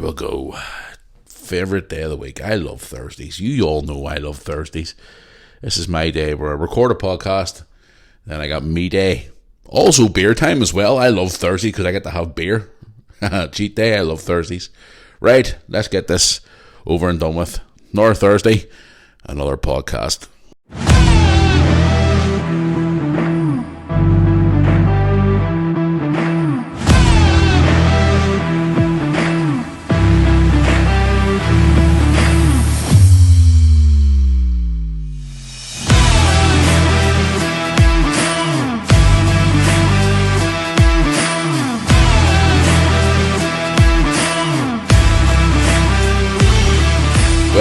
we go. Favourite day of the week. I love Thursdays. You all know I love Thursdays. This is my day where I record a podcast. Then I got me day. Also beer time as well. I love Thursday because I get to have beer. Cheat day. I love Thursdays. Right, let's get this over and done with. Another Thursday, another podcast.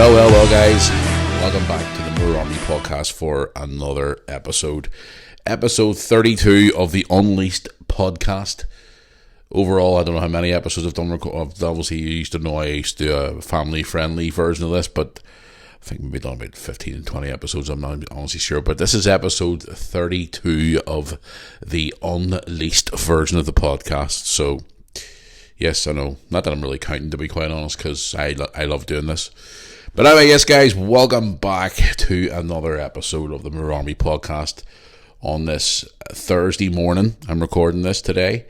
Well, guys, welcome back to the Moore Army podcast for another episode. Episode 32 of the Unleashed podcast. Overall, I don't know how many episodes I've done. Obviously, you used to know I used to do a family-friendly version of this, but I think maybe done about 15 and 20 episodes. I'm not honestly sure, but this is episode 32 of the Unleashed version of the podcast. So, yes, I know. Not that I'm really counting, to be quite honest, because I love doing this. But anyway, yes, guys, welcome back to another episode of the Moore Army podcast on this Thursday morning. I'm recording this today,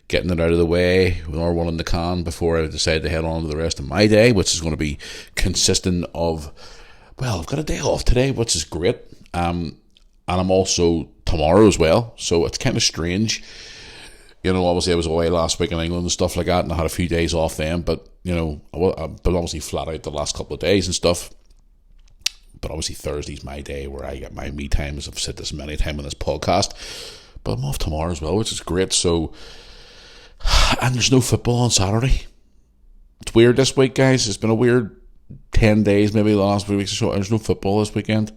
getting it out of the way, with our one in the can before I decide to head on to the rest of my day, which is going to be consisting of, well, I've got a day off today, which is great, and I'm also tomorrow as well, so it's kind of strange. You know, obviously I was away last week in England and stuff like that, and I had a few days off then, but, you know, I've been obviously flat out the last couple of days and stuff. But obviously Thursday's my day where I get my me time, as I've said this many times on this podcast. But I'm off tomorrow as well, which is great. So, and there's no football on Saturday. It's weird this week, guys. It's been a weird 10 days, maybe the last few weeks or so. There's no football this weekend.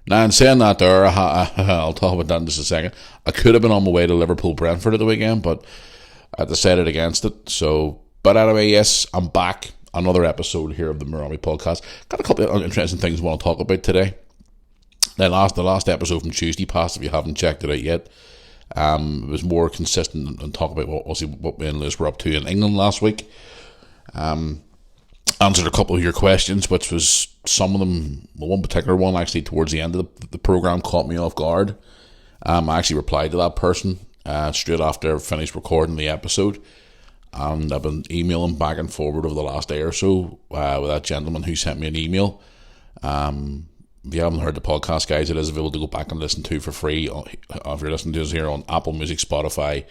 Now, in saying that there, I'll talk about that in just a second. I could have been on my way to Liverpool-Brentford at the weekend, but I decided against it. So, but anyway, yes, I'm back. Another episode here of the Moore Army podcast. Got a couple of interesting things I want to talk about today. The last episode from Tuesday passed, if you haven't checked it out yet. It was more consistent and talk about what me and Lewis were up to in England last week. Answered a couple of your questions, which was some of them, one particular one actually towards the end of the program caught me off guard. I actually replied to that person straight after I finished recording the episode, and I've been emailing back and forward over the last day or so with that gentleman who sent me an email. If you haven't heard the podcast, guys, it is available to go back and listen to for free if you're listening to us here on Apple Music, Spotify,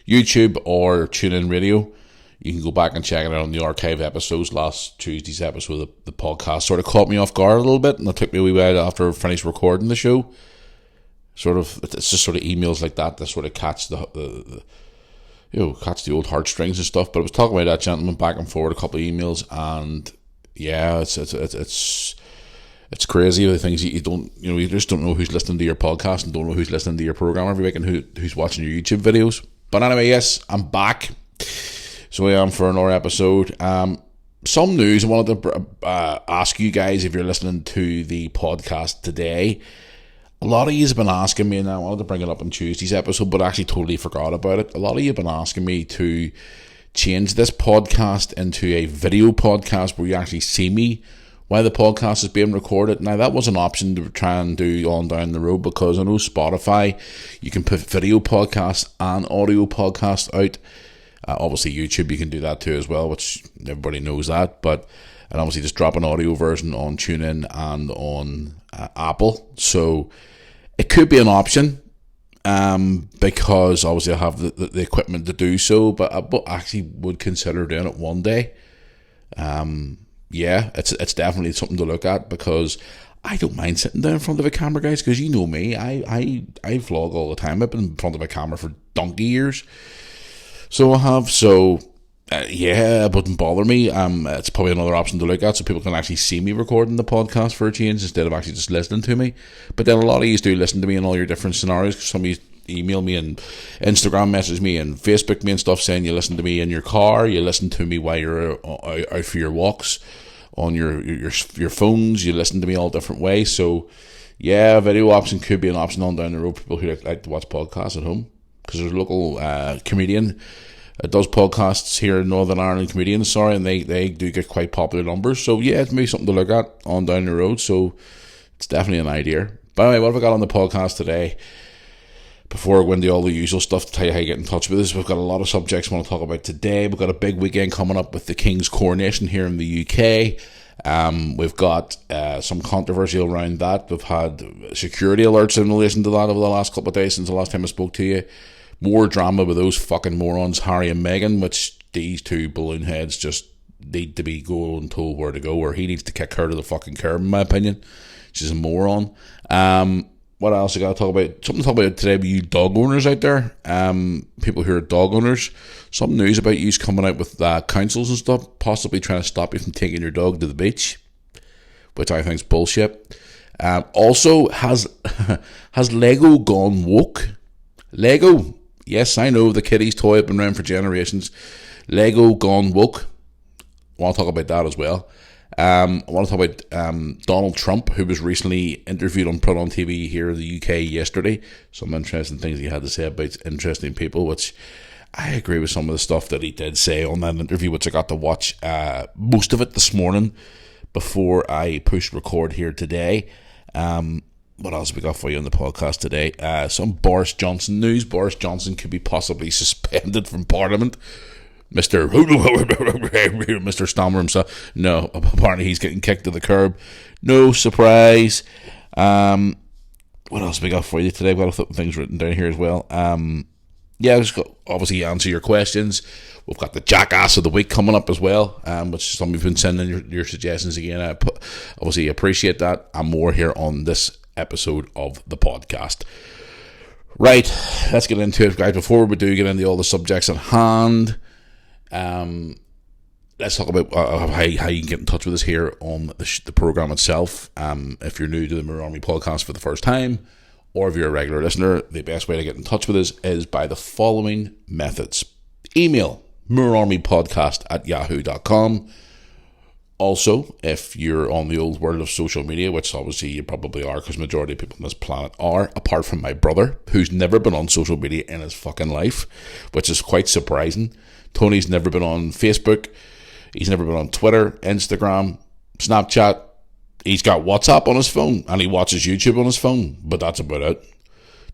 YouTube, or TuneIn Radio. You can go back and check it out on the archive episodes. Last Tuesday's episode of the podcast sort of caught me off guard a little bit, and it took me a wee while after I finished recording the show. It's just sort of emails like that sort of catch the catch the old heartstrings and stuff. But I was talking about that gentleman back and forward, a couple of emails, and yeah, it's crazy the things you just don't know who's listening to your podcast and don't know who's listening to your program every week and who's watching your YouTube videos. But anyway, yes, I'm back. So I am for another episode. Some news I wanted to ask you guys if you're listening to the podcast today. A lot of you have been asking me, and I wanted to bring it up in Tuesday's episode, but I actually totally forgot about it. A lot of you have been asking me to change this podcast into a video podcast where you actually see me while the podcast is being recorded. Now, that was an option to try and do on down the road, because I know Spotify, you can put video podcasts and audio podcasts out. Obviously YouTube you can do that too as well, which everybody knows that, and obviously just drop an audio version on TuneIn and on Apple, so it could be an option, because obviously I have the equipment to do so, but I actually would consider doing it one day. Yeah, it's definitely something to look at, because I don't mind sitting down in front of a camera, guys, because you know me, I vlog all the time. I've been in front of a camera for donkey years. So I have, yeah, it wouldn't bother me. It's probably another option to look at, so people can actually see me recording the podcast for a change instead of actually just listening to me. But then a lot of you do listen to me in all your different scenarios. Some of you email me and Instagram message me and Facebook me and stuff saying you listen to me in your car, you listen to me while you're out for your walks on your phones, you listen to me all different ways. So yeah, a video option could be an option on down the road for people who like to watch podcasts at home. Because there's a local comedian It does podcasts here in Northern Ireland, comedians, and they do get quite popular numbers. So yeah, it's maybe something to look at on down the road. So it's definitely an idea. But anyway, what have I got on the podcast today? Before I go into all the usual stuff to tell you how you get in touch with us, we've got a lot of subjects I want to talk about today. We've got a big weekend coming up with the King's Coronation here in the UK. We've got some controversy around that. We've had security alerts in relation to that over the last couple of days since the last time I spoke to you. More drama with those fucking morons, Harry and Meghan, which these two balloon heads just need to be going and told where to go, or he needs to kick her to the fucking curb, in my opinion. She's a moron. What else I got to talk about? Something to talk about today with you dog owners out there. People who are dog owners. Some news about you coming out with councils and stuff, possibly trying to stop you from taking your dog to the beach, which I think is bullshit. Also, has Lego gone woke? Lego, yes, I know, the kiddie's toy has been around for generations. Lego gone woke. I want to talk about that as well. I want to talk about Donald Trump, who was recently interviewed and put on TV here in the UK yesterday. Some interesting things he had to say about interesting people, which I agree with some of the stuff that he did say on that interview, which I got to watch most of it this morning before I pushed record here today. What else have we got for you on the podcast today? Some Boris Johnson news. Boris Johnson could be possibly suspended from Parliament. Mr. Stammer himself. No, apparently he's getting kicked to the curb. No surprise. What else have we got for you today? We've got a couple things written down here as well. Just obviously answer your questions. We've got the Jackass of the Week coming up as well, which some of you've been sending your suggestions again. I obviously appreciate that, and more here on this episode of the podcast. Right, let's get into it, guys. Before we do get into all the subjects at hand, let's talk about how you can get in touch with us here on the program itself. If you're new to the Moore Army podcast for the first time, or if you're a regular listener, the best way to get in touch with us is by the following methods. Email moorearmypodcast@yahoo.com. Also, if you're on the old world of social media, which obviously you probably are, because majority of people on this planet are, apart from my brother, who's never been on social media in his fucking life, which is quite surprising. Tony's never been on Facebook. He's never been on Twitter, Instagram, Snapchat. He's got WhatsApp on his phone, and he watches YouTube on his phone, but that's about it.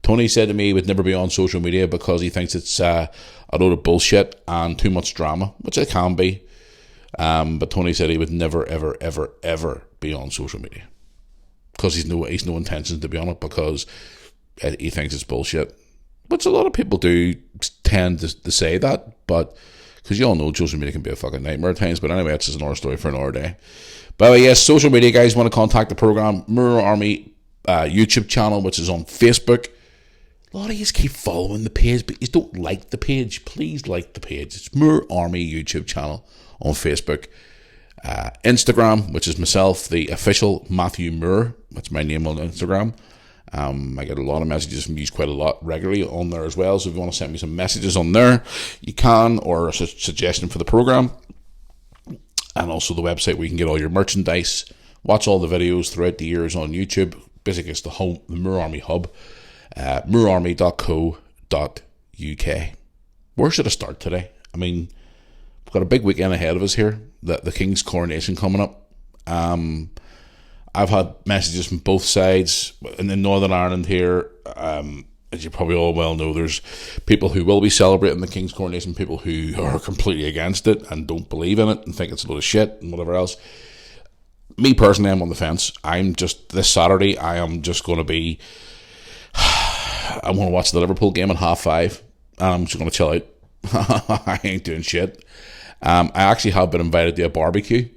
Tony said to me he would never be on social media because he thinks it's a load of bullshit and too much drama, which it can be. But Tony said he would never, ever, ever, ever be on social media because he's no intentions to be on it, because he thinks it's bullshit. Which a lot of people do tend to say that, but because you all know social media can be a fucking nightmare at times. But anyway, that's just another story for another day. But yes, social media, guys, want to contact the program, Moore Army YouTube channel, which is on Facebook. A lot of you keep following the page, but you don't like the page. Please like the page. It's Moore Army YouTube channel on Facebook. Instagram, which is myself, the official Matthew Moore. That's my name on Instagram. I get a lot of messages from you quite a lot regularly on there as well. So if you want to send me some messages on there, you can, or a suggestion for the program. And also the website where you can get all your merchandise, watch all the videos throughout the years on YouTube. Basically, it's the Moore Army hub. moorearmy.co.uk. Where should I start today? I mean, we've got a big weekend ahead of us here. The King's Coronation coming up. I've had messages from both sides in Northern Ireland here. As you probably all well know, there's people who will be celebrating the King's Coronation, people who are completely against it and don't believe in it and think it's a load of shit and whatever else. Me personally, I'm on the fence. This Saturday, I am just going to be... I'm going to watch the Liverpool game at 5:30, and I'm just going to chill out. I ain't doing shit. I actually have been invited to a barbecue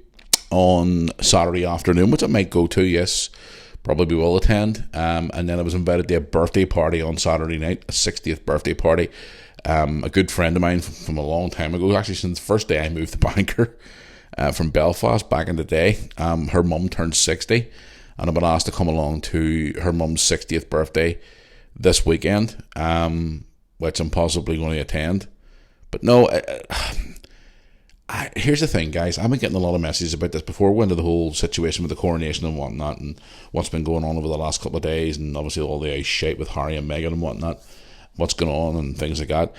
on Saturday afternoon, which I might go to, yes. Probably will attend. And then I was invited to a birthday party on Saturday night, a 60th birthday party. A good friend of mine from a long time ago, actually since the first day I moved to Bangor, from Belfast back in the day. Her mum turned 60, and I've been asked to come along to her mum's 60th birthday this weekend, which I'm possibly going to attend. But no, here's the thing, guys. I've been getting a lot of messages about this before we went into the whole situation with the coronation and whatnot, and what's been going on over the last couple of days, and obviously all the shit with Harry and Meghan and whatnot, what's going on and things like that.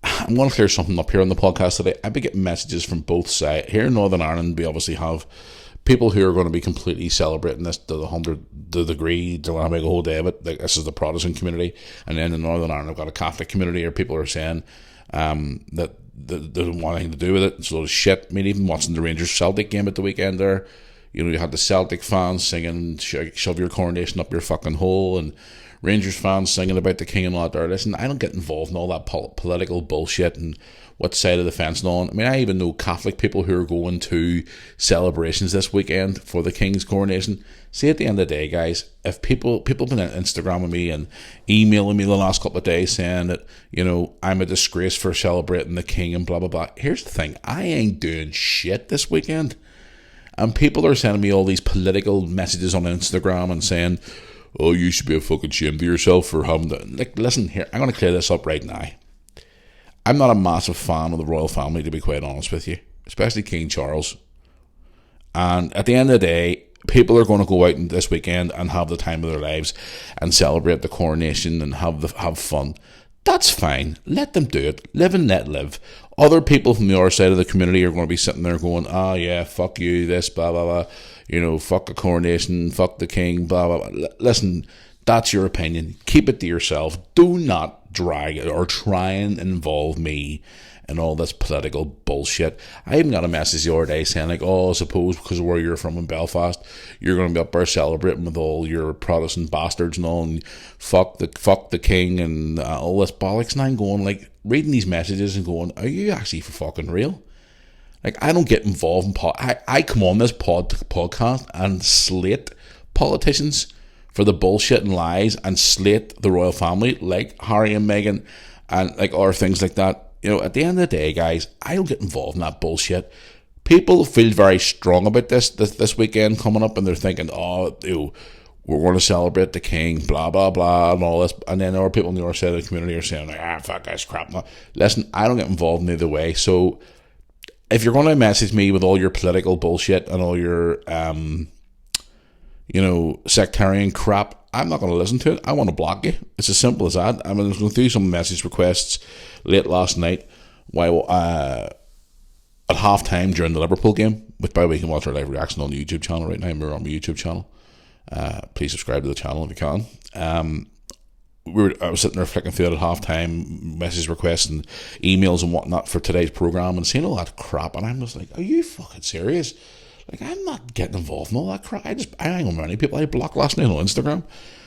I'm going to clear something up here on the podcast today. I've been getting messages from both sides. Here in Northern Ireland, we obviously have people who are going to be completely celebrating this to the 100th degree. They're going to make a whole day of it. Like, this is the Protestant community. And then in Northern Ireland, I've got a Catholic community where people are saying that they don't want anything to do with it. It's a lot of shit. I mean, even watching the Rangers-Celtic game at the weekend there, you had the Celtic fans singing, shove your coronation up your fucking hole, and Rangers fans singing about the king and all that there. Listen, I don't get involved in all that political bullshit and what side of the fence and all. I mean, I even know Catholic people who are going to celebrations this weekend for the king's coronation. See, at the end of the day, guys, if people have been on Instagram with me and emailing me the last couple of days saying that, I'm a disgrace for celebrating the king and blah, blah, blah. Here's the thing. I ain't doing shit this weekend. And people are sending me all these political messages on Instagram and saying, oh, you should be a fucking ashamed of yourself for having to... Like, listen here, I'm going to clear this up right now. I'm not a massive fan of the royal family, to be quite honest with you, especially King Charles. And at the end of the day, people are going to go out this weekend and have the time of their lives and celebrate the coronation and have fun. That's fine. Let them do it. Live and let live. Other people from the other side of the community are going to be sitting there going, oh yeah, fuck you, this, blah, blah, blah. Fuck the coronation, fuck the king, blah, blah, blah. Listen, that's your opinion. Keep it to yourself. Do not drag it or try and involve me in all this political bullshit. I even got a message the other day saying, like, oh, I suppose because of where you're from in Belfast, you're going to be up there celebrating with all your Protestant bastards and all, and fuck the king and all this bollocks. And I'm going, like, reading these messages and going, are you actually for fucking real? Like, I don't get involved in I come on this podcast and slate politicians for the bullshit and lies and slate the royal family like Harry and Meghan and like other things like that. At the end of the day, guys, I don't get involved in that bullshit. People feel very strong about this weekend coming up, and they're thinking, oh, we're going to celebrate the king, blah, blah, blah, and all this. And then other people on the other side of the community are saying, like, fuck this crap. No. Listen, I don't get involved in either way. So if you're going to message me with all your political bullshit and all your, sectarian crap, I'm not going to listen to it. I want to block you. It's as simple as that. I was going through some message requests late last night while at half-time during the Liverpool game, which, by the way, you can watch our live reaction on the YouTube channel right now. We're on my YouTube channel. Please subscribe to the channel if you can. I was sitting there flicking through it at half-time, message requests and emails and whatnot for today's programme and seeing all that crap, and I'm just like, are you fucking serious? Like, I'm not getting involved in all that crap. I ain't gonna many people I blocked last night on Instagram.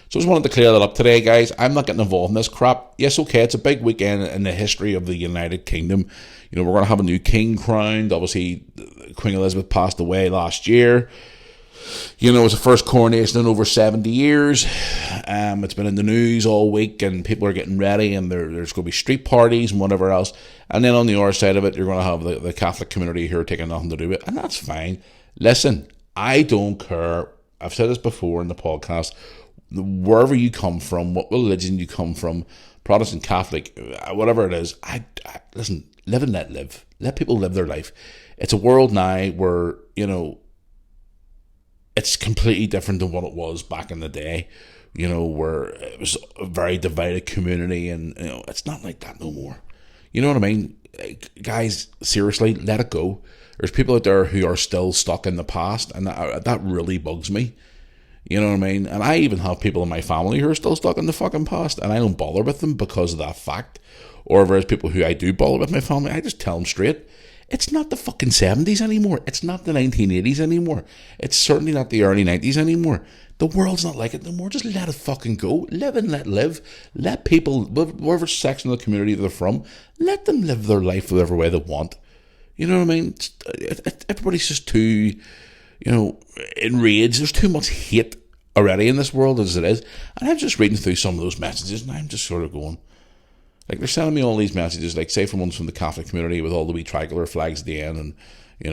So I just wanted to clear that up today, guys. I'm not getting involved in this crap. Yes, okay, it's a big weekend in the history of the United Kingdom. We're going to have a new king crowned. Obviously, Queen Elizabeth passed away last year. It was the first coronation in over 70 years. It's been in the news all week, and people are getting ready, and there's going to be street parties and whatever else. And then on the other side of it, you're going to have the Catholic community who are taking nothing to do with it, and that's fine. Listen, I don't care. I've said this before in the podcast. Wherever you come from, what religion you come from, Protestant, Catholic, whatever it is, I listen, live and let live. Let people live their life. It's a world now where, it's completely different than what it was back in the day, where it was a very divided community, and, it's not like that no more. You know what I mean? Guys, seriously, let it go. There's people out there who are still stuck in the past, and that really bugs me. You know what I mean? And I even have people in my family who are still stuck in the fucking past, and I don't bother with them because of that fact. Or if there's people who I do bother with my family, I just tell them straight. It's not the fucking 70s anymore. It's not the 1980s anymore. It's certainly not the early 90s anymore. The world's not like it no more. Just let it fucking go. Live and let live. Let people, whatever section of the community they're from, let them live their life whatever way they want. You know what I mean? Everybody's just too, enraged. There's too much hate already in this world as it is. And I'm just reading through some of those messages, and I'm just sort of going, like, they're sending me all these messages, like, say, from ones from the Catholic community with all the wee tricolor flags at the end, and,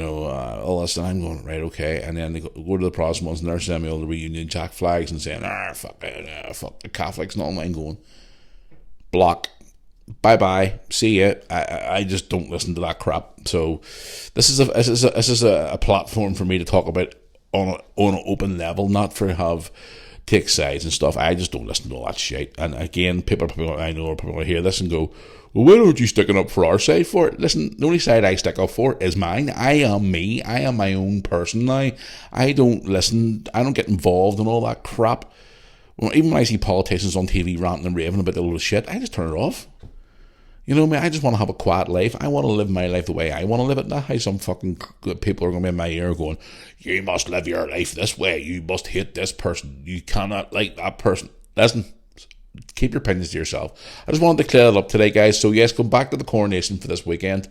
all this, and I'm going, right, okay. And then they go to the Protestant ones, and they're sending me all the Union Jack flags and saying, fuck the Catholics, and all. I'm going, block. Bye-bye. See ya. I just don't listen to that crap. So this is a platform for me to talk about on an open level, not for take sides and stuff. I just don't listen to all that shit. And again, people I know are probably going to hear this and go, well, why don't you sticking up for our side for it? Listen, the only side I stick up for is mine. I am me. I am my own person now. I don't get involved in all that crap. Well, even when I see politicians on TV ranting and raving about the load of shit, I just turn it off. You know what I mean? I just want to have a quiet life. I want to live my life the way I want to live it. Not how some fucking people are going to be in my ear going, you must live your life this way. You must hate this person. You cannot like that person. Listen, keep your opinions to yourself. I just wanted to clear that up today, guys. So yes, go back to the coronation for this weekend.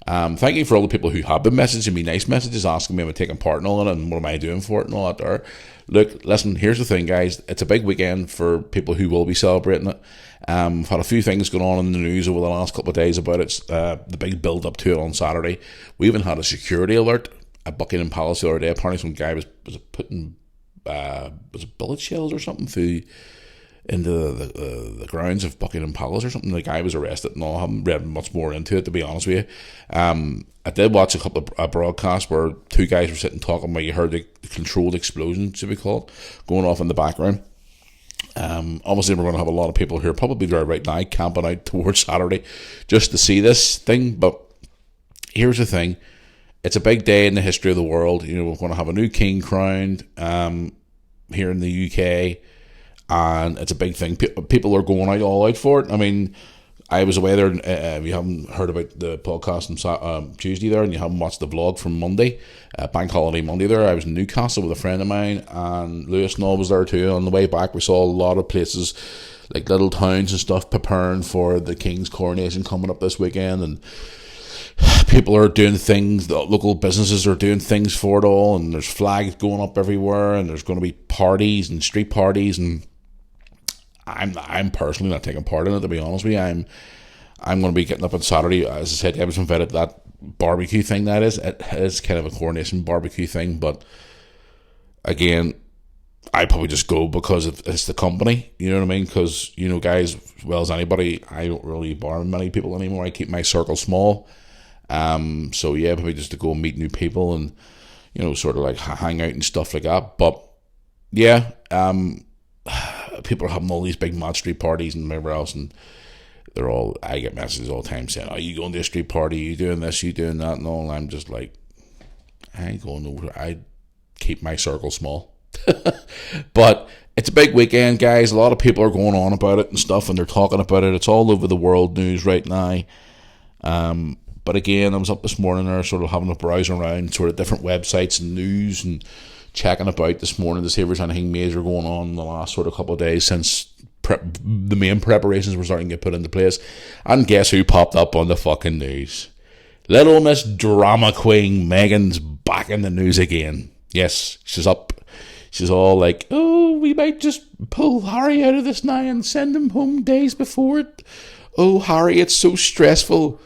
Thank you for all the people who have been messaging me nice messages, asking me if I'm taking part in all it and what am I doing for it and all that there. Look, listen, here's the thing, guys. It's a big weekend for people who will be celebrating it. I've had a few things going on in the news over the last couple of days about it. The big build up to it on Saturday. We even had a security alert at Buckingham Palace the other day. Apparently some guy was putting was it bullet shells or something through into the grounds of Buckingham Palace or something. The guy was arrested and all. I haven't read much more into it, to be honest with you. I did watch a couple of broadcasts where two guys were sitting talking about, you heard the controlled explosion, should we call it, going off in the background. Obviously we're going to have a lot of people here probably there right now camping out towards Saturday just to see this thing. But here's the thing, it's a big day in the history of the world. You know, we're going to have a new king crowned here in the UK, and it's a big thing. People are going all out for it. I mean, I was away there. If you haven't heard about the podcast on Tuesday there, and you haven't watched the vlog from Monday, Bank Holiday Monday there, I was in Newcastle with a friend of mine, and Lewis and all was there too. On the way back, we saw a lot of places, like little towns and stuff, preparing for the King's coronation coming up this weekend, and people are doing things, the local businesses are doing things for it all, and there's flags going up everywhere, and there's going to be parties and street parties, and I'm personally not taking part in it, to be honest with you. I'm going to be getting up on Saturday. As I said, I was invited to that barbecue thing. That is, it is kind of a coronation barbecue thing, but again, I probably just go because it's the company, you know what I mean? Because, you know, guys, as well as anybody, I don't really bar many people anymore. I keep my circle small. So yeah, probably just to go and meet new people and, you know, sort of like hang out and stuff like that. But yeah, people are having all these big mad street parties and whatever else, and I get messages all the time saying, are you going to a street party, you doing this, you doing that, and all, and I'm just like, I ain't going nowhere. I keep my circle small. But it's a big weekend, guys. A lot of people are going on about it and stuff, and they're talking about it. It's all over the world news right now. But again, I was up this morning there sort of having a browse around sort of different websites and news and checking about this morning to see if there's anything major going on in the last sort of couple of days since the main preparations were starting to get put into place. And guess who popped up on the fucking news? Little Miss Drama Queen Meghan's back in the news again. Yes, she's up. She's all like, oh, we might just pull Harry out of this now and send him home days before it. Oh, Harry, it's so stressful.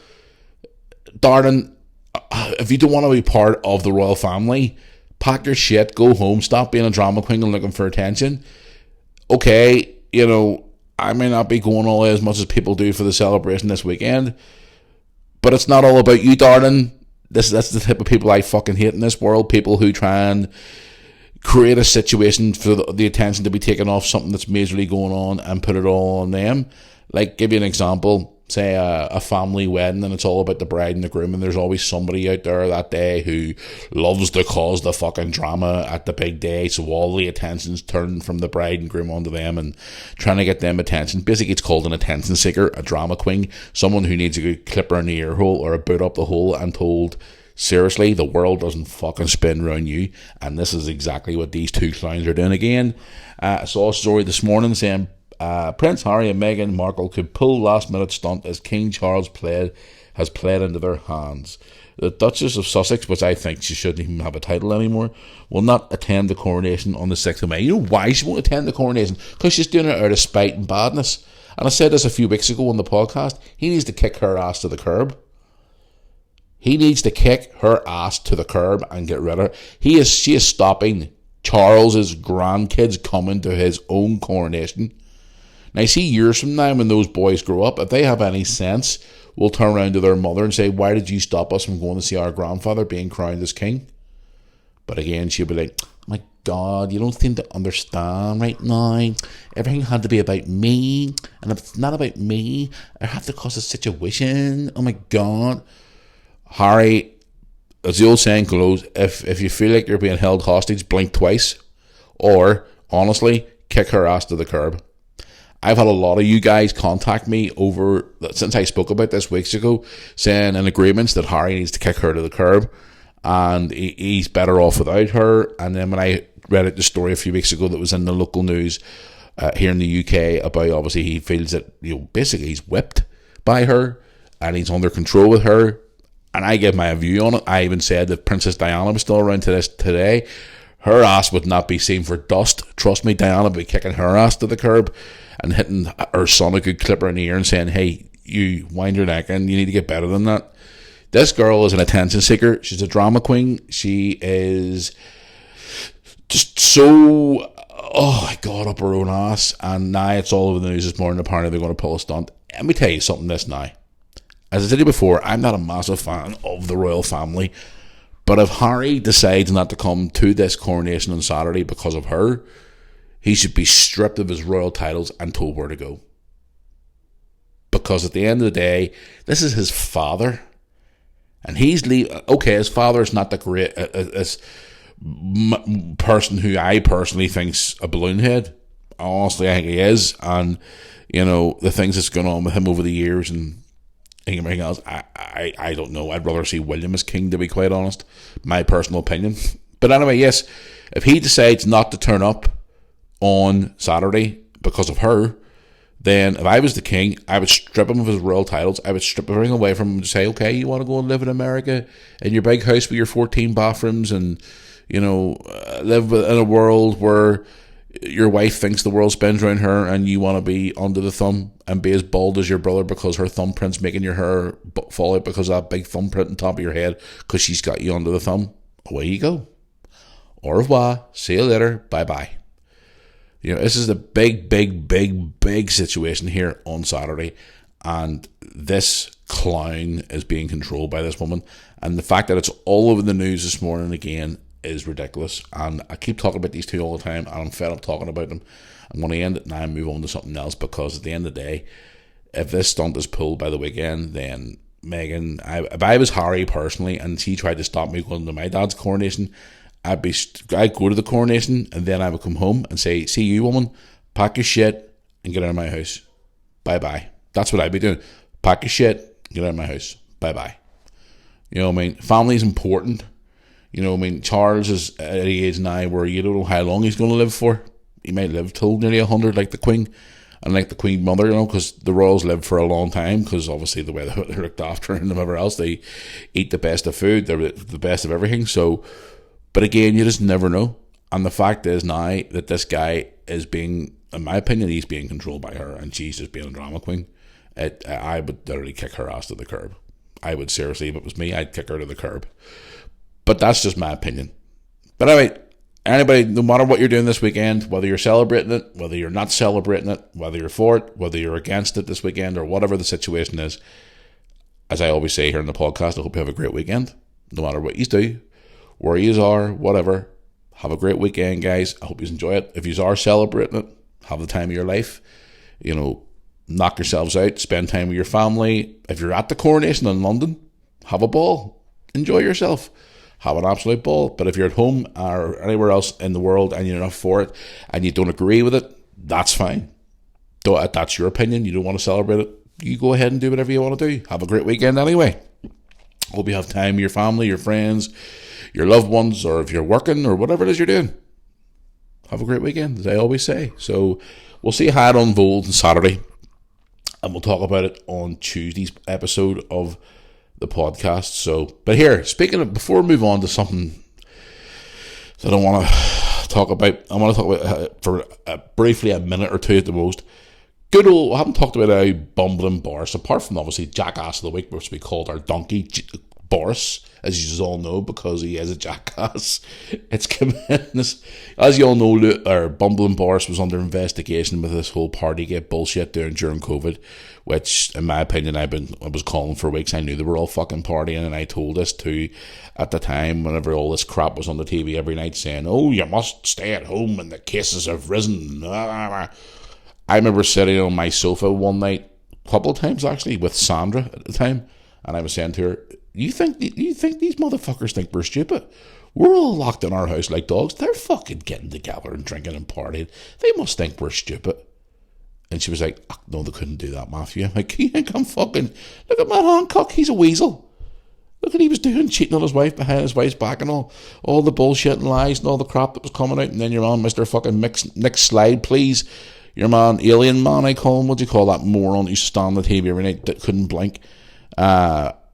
Darling, if you don't want to be part of the royal family, pack your shit, go home, stop being a drama queen and looking for attention. Okay, you know, I may not be going all as much as people do for the celebration this weekend, but it's not all about you, darling. That's the type of people I fucking hate in this world. People who try and create a situation for the attention to be taken off something that's majorly going on and put it all on them. Like, give you an example. Say a family wedding and it's all about the bride and the groom, and there's always somebody out there that day who loves to cause the fucking drama at the big day, so all the attention's turned from the bride and groom onto them and trying to get them attention. Basically, it's called an attention seeker, a drama queen, someone who needs a good clipper in the ear hole or a boot up the hole and told, seriously, the world doesn't fucking spin around you. And this is exactly what these two clowns are doing again. I saw a story this morning saying Prince Harry and Meghan Markle could pull last-minute stunt as King Charles has played into their hands. The Duchess of Sussex, which I think she shouldn't even have a title anymore, will not attend the coronation on the 6th of May. You know why she won't attend the coronation? Because she's doing it out of spite and badness. And I said this a few weeks ago on the podcast. He needs to kick her ass to the curb. He needs to kick her ass to the curb and get rid of her. She is stopping Charles's grandkids coming to his own coronation. Now, see, years from now, when those boys grow up, if they have any sense, will turn around to their mother and say, why did you stop us from going to see our grandfather being crowned as king? But again, she'll be like, my God, you don't seem to understand right now. Everything had to be about me. And if it's not about me, I have to cause a situation. Oh my God. Harry, as the old saying goes, if you feel like you're being held hostage, blink twice. Or, honestly, kick her ass to the curb. I've had a lot of you guys contact me since I spoke about this weeks ago, saying in agreements that Harry needs to kick her to the curb and he's better off without her. And then when I read out the story a few weeks ago that was in the local news here in the UK about, obviously, he feels that, basically he's whipped by her and he's under control with her. And I give my view on it. I even said that Princess Diana was still around to this today, her ass would not be seen for dust. Trust me, Diana would be kicking her ass to the curb and hitting her son a good clipper in the ear and saying, hey, you wind your neck in, you need to get better than that. This girl is an attention seeker. She's a drama queen. She is just so, got up her own ass. And now it's all over the news this morning. Apparently they're going to pull a stunt. Let me tell you something this now. As I said to you before, I'm not a massive fan of the royal family. But if Harry decides not to come to this coronation on Saturday because of her, he should be stripped of his royal titles and told where to go. Because at the end of the day, this is his father. And he's his father is not the great person who I personally think's a balloon head. Honestly, I think he is. And, the things that's going on with him over the years and everything else, I don't know. I'd rather see William as king, to be quite honest. My personal opinion. But anyway, yes, if he decides not to turn up on Saturday because of her, then if I was the king, I would strip him of his royal titles. I would strip everything away from him to say, okay, you want to go and live in America in your big house with your 14 bathrooms and, live in a world where your wife thinks the world spins around her and you want to be under the thumb and be as bald as your brother because her thumbprint's making your hair fall out because of that big thumbprint on top of your head because she's got you under the thumb. Away you go. Au revoir. See you later. Bye-bye. This is the big situation here on Saturday, and this clown is being controlled by this woman, and the fact that it's all over the news this morning again is ridiculous. And I keep talking about these two all the time, and I'm fed up talking about them. I'm going to end it now and move on to something else, because at the end of the day, if this stunt is pulled by the weekend, then Meghan, if I was Harry personally and she tried to stop me going to my dad's coronation, I'd go to the coronation and then I would come home and say, see you, woman, pack your shit and get out of my house. Bye-bye. That's what I'd be doing. Pack your shit, get out of my house. Bye-bye. Family's important. Charles is at the age now where you don't know how long he's going to live for. He might live till nearly 100 like the Queen and like the Queen Mother, because the royals live for a long time, because obviously the way they're looked after and whatever else, they eat the best of food, they're the best of everything. So, but again, you just never know. And the fact is now that this guy is being, in my opinion, he's being controlled by her and she's just being a drama queen. I would literally kick her ass to the curb. I would seriously, if it was me, I'd kick her to the curb. But that's just my opinion. But anyway, anybody, no matter what you're doing this weekend, whether you're celebrating it, whether you're not celebrating it, whether you're for it, whether you're against it this weekend, or whatever the situation is, as I always say here in the podcast, I hope you have a great weekend. No matter what you do, where you are, whatever, have a great weekend, guys. I hope you enjoy it. If you are celebrating it, have the time of your life. Knock yourselves out, spend time with your family. If you're at the coronation in London, have a ball. Enjoy yourself. Have an absolute ball. But if you're at home or anywhere else in the world and you're not for it and you don't agree with it, that's fine. That's your opinion. You don't want to celebrate it, you go ahead and do whatever you want to do. Have a great weekend anyway. Hope you have time with your family, your friends, your loved ones, or if you're working or whatever it is you're doing. Have a great weekend, as I always say. So we'll see how it unfolds on Saturday, and we'll talk about it on Tuesday's episode of the podcast. So, but here, before we move on to something that I want to talk about, I want to talk about for briefly a minute or two at the most. I haven't talked about how bumbling Boris, apart from obviously Jackass of the Week, which we called our donkey, Boris, as you all know, because he is a jackass. It's coming. As you all know, Bumbling Boris was under investigation with this whole Partygate bullshit during COVID, which, in my opinion, I was calling for weeks. I knew they were all fucking partying, and I told this too at the time, whenever all this crap was on the TV every night, saying, "Oh, you must stay at home, and the cases have risen." I remember sitting on my sofa one night, a couple of times actually, with Sandra at the time, and I was saying to her, You think these motherfuckers think we're stupid? We're all locked in our house like dogs. They're fucking getting together and drinking and partying. They must think we're stupid. And she was like, oh, no, they couldn't do that, Matthew. I'm like, you think I'm fucking... Look at Matt Hancock. He's a weasel. Look what he was doing, cheating on his wife behind his wife's back and all the bullshit and lies and all the crap that was coming out. And then your man, Mr. fucking Nick Slide, please. Your man, Alien Man, I call him. What do you call that moron who used to stand on the TV every night that couldn't blink?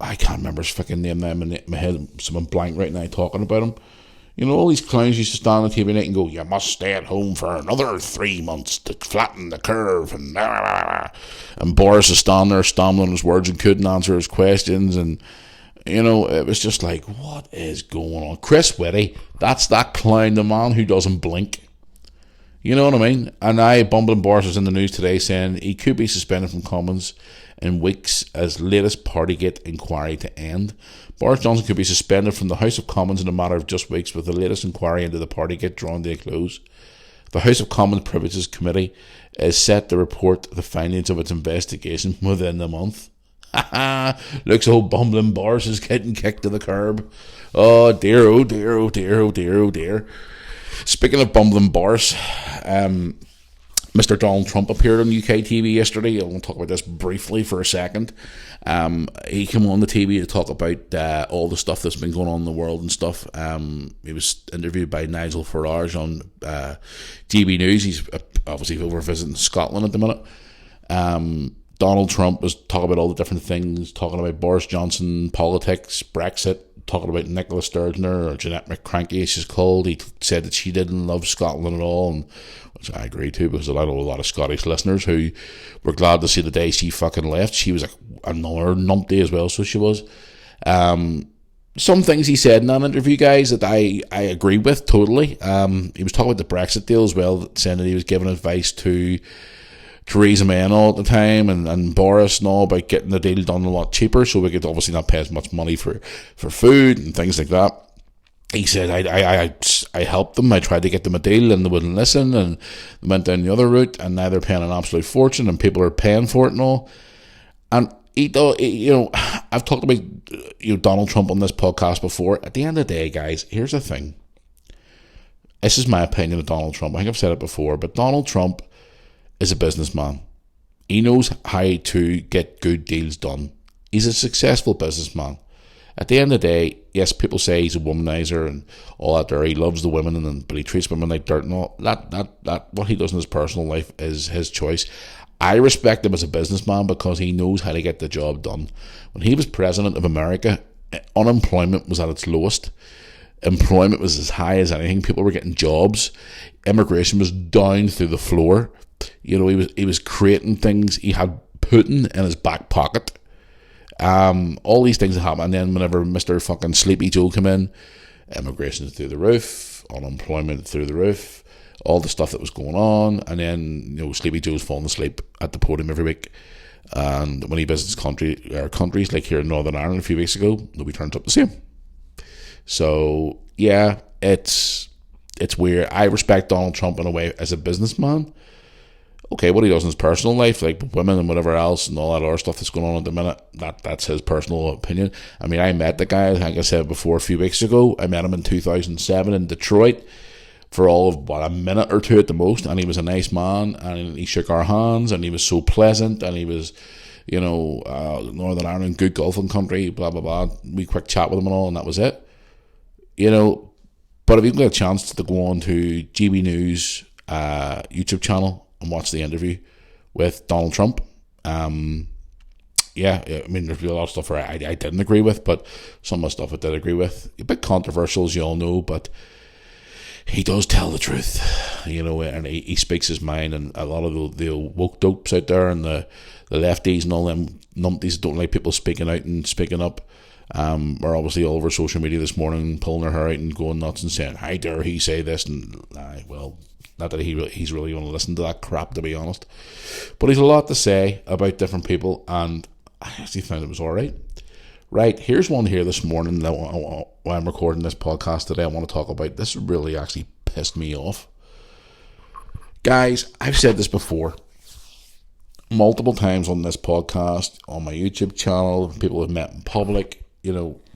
I can't remember his fucking name now in my head. Someone blank right now talking about him. You know, all these clowns used to stand on the TV night and go, you must stay at home for another 3 months to flatten the curve. And Boris is standing there stumbling his words and couldn't answer his questions. And, you know, it was just like, what is going on? Chris Whitty, that's that clown, the man who doesn't blink. You know what I mean? And Bumbling Boris was in the news today saying he could be suspended from Commons in weeks as latest Partygate inquiry to end. Boris Johnson could be suspended from the House of Commons in a matter of just weeks, with the latest inquiry into the Partygate drawn to a close. The House of Commons Privileges Committee is set to report the findings of its investigation within the month. Looks old Bumbling Boris is getting kicked to the curb. Oh dear, oh dear, oh dear, oh dear, oh dear. Speaking of Bumbling Boris, Mr. Donald Trump appeared on UK TV yesterday. I want to talk about this briefly for a second. He came on the TV to talk about all the stuff that's been going on in the world and stuff. He was interviewed by Nigel Farage on GB News. He's obviously over visiting Scotland at the minute. Donald Trump was talking about all the different things, talking about Boris Johnson, politics, Brexit, talking about Nicola Sturgeon, or Jeanette McCranky as she's called. He said that she didn't love Scotland at all, and which I agree to, because I know a lot of Scottish listeners who were glad to see the day she fucking left. She was another numpty as well, so she was. Some things he said in that interview, guys, that I agree with totally. He was talking about the Brexit deal as well, saying that he was giving advice to Theresa May and all at the time, and Boris and all, about getting the deal done a lot cheaper, so we could obviously not pay as much money for food and things like that. He said, I helped them, I tried to get them a deal, and they wouldn't listen, and they went down the other route, and now they're paying an absolute fortune, and people are paying for it and all. And I've talked about Donald Trump on this podcast before. At the end of the day, guys, here's the thing. This is my opinion of Donald Trump. I think I've said it before, but Donald Trump is a businessman. He knows how to get good deals done. He's a successful businessman. At the end of the day, yes, people say he's a womanizer and all that there. He loves the women, but he treats women like dirt and all. That what he does in his personal life is his choice. I respect him as a businessman because he knows how to get the job done. When he was president of America, unemployment was at its lowest. Employment was as high as anything. People were getting jobs. Immigration was down through the floor. You know, he was creating things. He had Putin in his back pocket. All these things that happened. And then whenever Mr. fucking Sleepy Joe came in, immigration through the roof, unemployment through the roof, all the stuff that was going on. And then, Sleepy Joe's falling asleep at the podium every week. And when he visits countries like here in Northern Ireland a few weeks ago, nobody turns up the same. So, yeah, it's weird. I respect Donald Trump in a way as a businessman. Okay, what he does in his personal life, like women and whatever else and all that other stuff that's going on at the minute, that's his personal opinion. I mean, I met the guy, I think I said before, a few weeks ago. I met him in 2007 in Detroit for all of, a minute or two at the most, and he was a nice man, and he shook our hands, and he was so pleasant, and he was, Northern Ireland, good golfing country, blah, blah, blah. We quick chat with him and all, and that was it. But if you get a chance to go on to GB News YouTube channel and watch the interview with Donald Trump, there's a lot of stuff I didn't agree with, but some of the stuff I did agree with. A bit controversial, as you all know, but he does tell the truth, and he speaks his mind. And a lot of the woke dopes out there and the lefties and all them numpties don't like people speaking out and speaking up. Are obviously all over social media this morning pulling their hair out and going nuts and saying, "How dare he say this?" And well, not that he's really going to listen to that crap, to be honest. But he's a lot to say about different people, and I actually found it was all right. Right, here's one here this morning that while I'm recording this podcast today, I want to talk about. This really actually pissed me off. Guys, I've said this before multiple times on this podcast, on my YouTube channel, people I've met in public,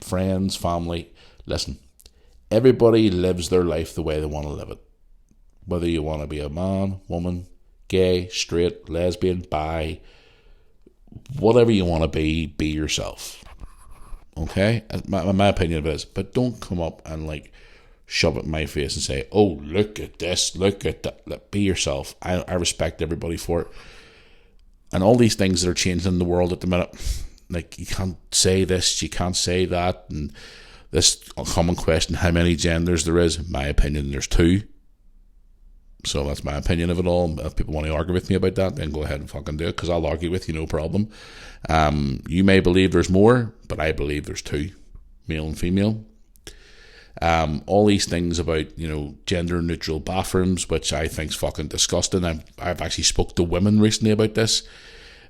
friends, family. Listen, everybody lives their life the way they want to live it. Whether you want to be a man, woman, gay, straight, lesbian, bi, whatever you want to be yourself. Okay? My opinion of it is, but don't come up and shove it in my face and say, "Oh, look at this, look at that." Be yourself. I respect everybody for it. And all these things that are changing in the world at the minute, you can't say this, you can't say that, and this common question, how many genders there is, in my opinion, there's 2. So that's my opinion of it all. If people want to argue with me about that, then go ahead and fucking do it, because I'll argue with you, no problem. You may believe there's more, but I believe there's 2, male and female. All these things about, gender neutral bathrooms, which I think's fucking disgusting. I've actually spoke to women recently about this,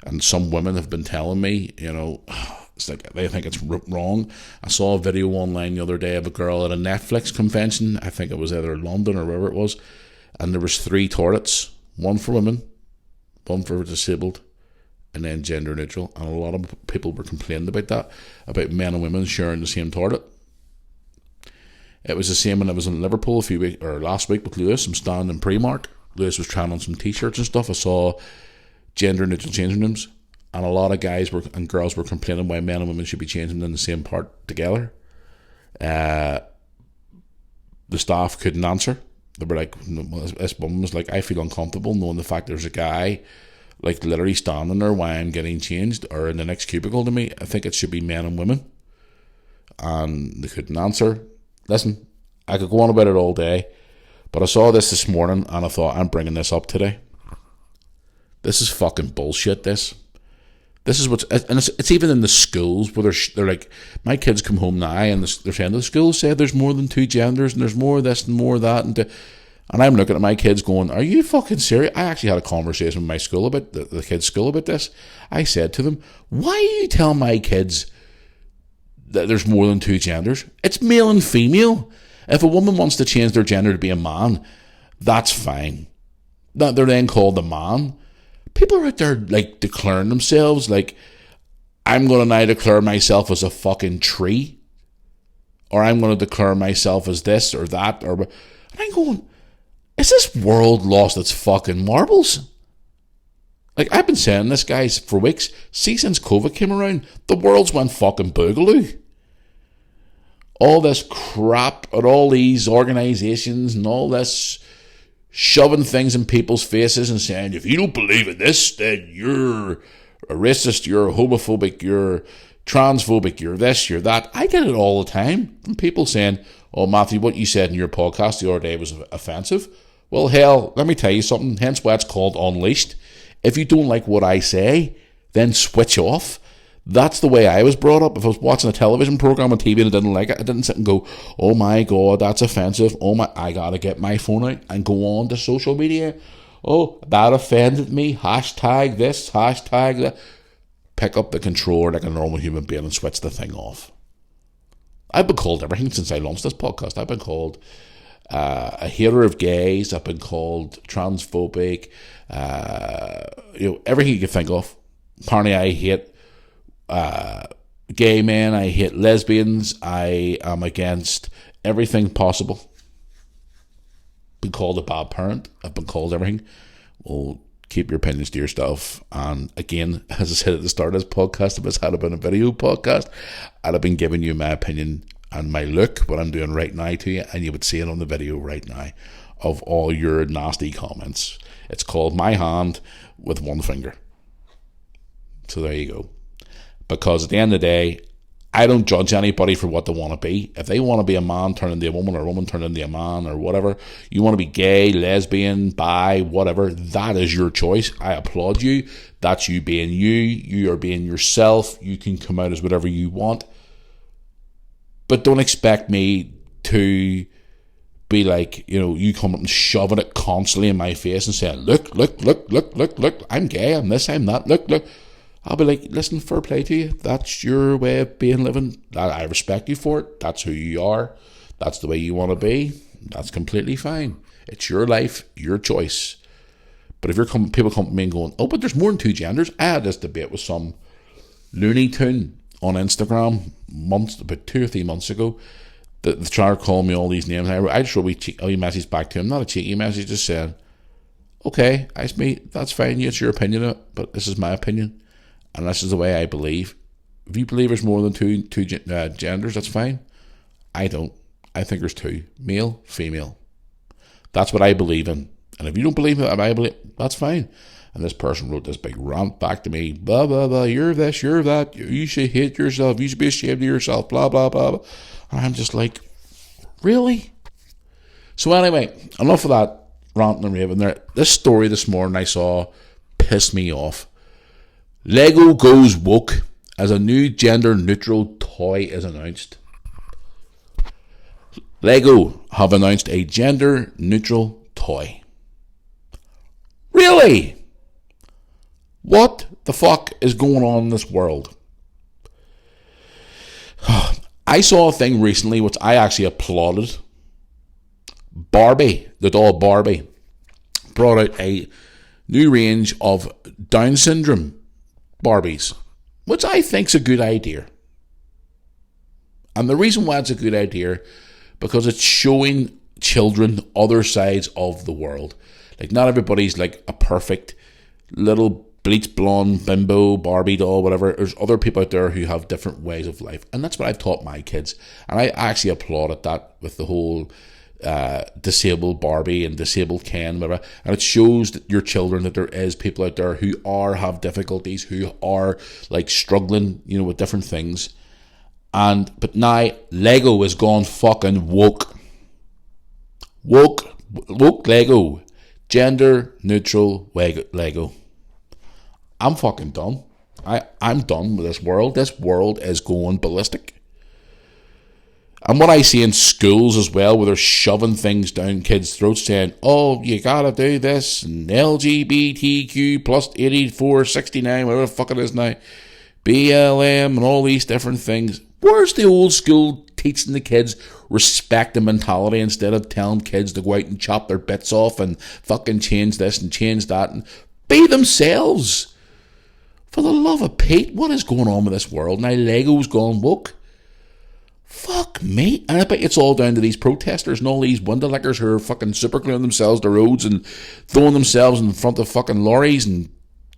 and some women have been telling me, it's like they think it's wrong. I saw a video online the other day of a girl at a Netflix convention. I think it was either London or wherever it was, and there was 3 toilets, one for women, one for disabled, and then gender neutral. And a lot of people were complaining about that, about men and women sharing the same toilet. It was the same when I was in Liverpool last week with Lewis. I'm standing in Primark. Lewis was trying on some t-shirts and stuff. I saw gender neutral changing rooms, and a lot of guys and girls were complaining why men and women should be changing in the same part together. The staff couldn't answer. They were like, this woman was like, "I feel uncomfortable knowing the fact there's a guy literally standing there while I'm getting changed, or in the next cubicle to me. I think it should be men and women." And they couldn't answer. Listen, I could go on about it all day, but I saw this morning and I thought, I'm bringing this up today. This is fucking bullshit, this. This is and it's even in the schools where they're like, my kids come home now and they're saying, the school said there's more than 2 genders and there's more of this and more of that. And I'm looking at my kids going, are you fucking serious? I actually had a conversation with my school about, the kids' school about this. I said to them, why are you telling my kids that there's more than 2 genders? It's male and female. If a woman wants to change their gender to be a man, that's fine. They're then called a man. People are out there declaring themselves I'm going to now declare myself as a fucking tree, or I'm going to declare myself as this or that, and I'm going, is this world lost its fucking marbles? I've been saying this, guys, for weeks. See, since COVID came around, the world's went fucking boogaloo. All this crap and all these organisations and all this shoving things in people's faces and saying, if you don't believe in this, then you're a racist, you're homophobic, you're transphobic, you're this, you're that. I get it all the time from people saying, "Oh, Matthew, what you said in your podcast the other day was offensive." Well, hell, let me tell you something, hence why it's called Unleashed. If you don't like what I say, then switch off. That's the way I was brought up. If I was watching a television program on TV and I didn't like it, I didn't sit and go, "Oh my God, that's offensive. Oh my, I gotta get my phone out and go on to social media. Oh, that offended me. Hashtag this, hashtag that." Pick up the controller like a normal human being and switch the thing off. I've been called everything since I launched this podcast. I've been called a hater of gays. I've been called transphobic. Everything you can think of. Apparently, I hate gay men. I hate lesbians. I am against everything possible. Been called a bad parent. I've been called everything. Well, keep your opinions to yourself. And again, as I said at the start of this podcast, if this had been a video podcast, I'd have been giving you my opinion and my look, what I'm doing right now to you, and you would see it on the video right now of all your nasty comments. It's called My Hand with One Finger. So there you go. Because at the end of the day, I don't judge anybody for what they want to be. If they want to be a man turn into a woman, or a woman turn into a man, or whatever, you want to be gay, lesbian, bi, whatever, that is your choice. I applaud you. That's you being you. You are being yourself. You can come out as whatever you want. But don't expect me to be like, you come up and shoving it constantly in my face and saying, look, I'm gay, I'm this, I'm that, look. I'll be like, listen, fair play to you. That's your way of being living. I respect you for it. That's who you are. That's the way you want to be. That's completely fine. It's your life, your choice. But if people come to me and going, oh, but there's more than two genders. I had this debate with some Looney Tune on Instagram about 2 or 3 months ago. The child called me all these names. I just wrote a wee message back to him. Not a cheeky message, just saying, okay, that's fine. It's your opinion, but this is my opinion. And this is the way I believe. If you believe there's more than two genders, that's fine. I don't. I think there's two. Male, female. That's what I believe in. And if you don't believe that, I believe, that's fine. And this person wrote this big rant back to me. Blah, blah, blah. You're this, you're that. You should hate yourself. You should be ashamed of yourself. Blah, blah, blah, blah. And I'm just like, really? So anyway, enough of that ranting and raving there. This story this morning I saw pissed me off. Lego goes woke as a new gender-neutral toy is announced. Lego have announced a gender-neutral toy. Really? What the fuck is going on in this world? I saw a thing recently which I actually applauded. Barbie, the doll Barbie, brought out a new range of Down syndrome Barbies, which I think's a good idea. And the reason why it's a good idea, because it's showing children other sides of the world. Like, not everybody's like a perfect little bleach blonde bimbo Barbie doll, whatever. There's other people out there who have different ways of life, and that's what I've taught my kids. And I actually applauded that with the whole disabled Barbie and disabled Ken, whatever. And it shows that your children that there is people out there who have difficulties, who are like struggling, with different things. But now Lego has gone fucking woke. Woke Lego. Gender neutral Lego. I'm fucking done. I'm done with this world. This world is going ballistic. And what I see in schools as well, where they're shoving things down kids' throats saying, oh, you gotta do this, and LGBTQ plus 84, 69, whatever the fuck it is now, BLM and all these different things. Where's the old school teaching the kids respect and mentality instead of telling kids to go out and chop their bits off and fucking change this and change that and be themselves? For the love of Pete, what is going on with this world? Now Lego's gone woke. Fuck me. And I bet it's all down to these protesters and all these window lickers who are fucking supergluing themselves to roads and throwing themselves in front of fucking lorries and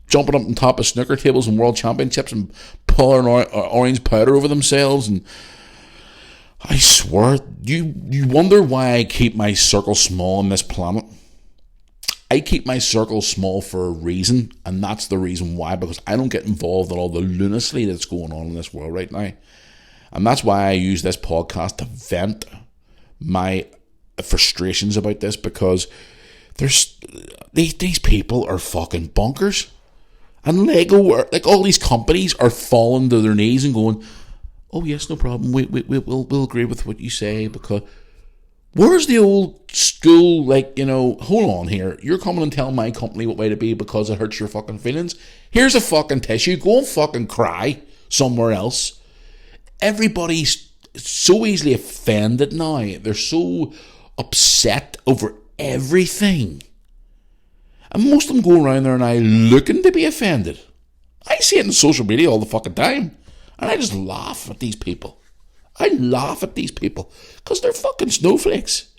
jumping up on top of snooker tables and world championships and pouring orange powder over themselves. And I swear, you wonder why I keep my circle small on this planet. I keep my circle small for a reason, and that's the reason why, because I don't get involved in all the lunacy that's going on in this world right now. And that's why I use this podcast to vent my frustrations about this, because there's these people are fucking bonkers. And Lego, like all these companies, are falling to their knees and going, oh yes, no problem, we'll agree with what you say, because where's the old school, hold on here, you're coming and telling my company what way to be because it hurts your fucking feelings? Here's a fucking tissue, go and fucking cry somewhere else. Everybody's so easily offended now. They're so upset over everything. And most of them go around there now looking to be offended. I see it on social media all the fucking time. And I just laugh at these people. I laugh at these people because they're fucking snowflakes.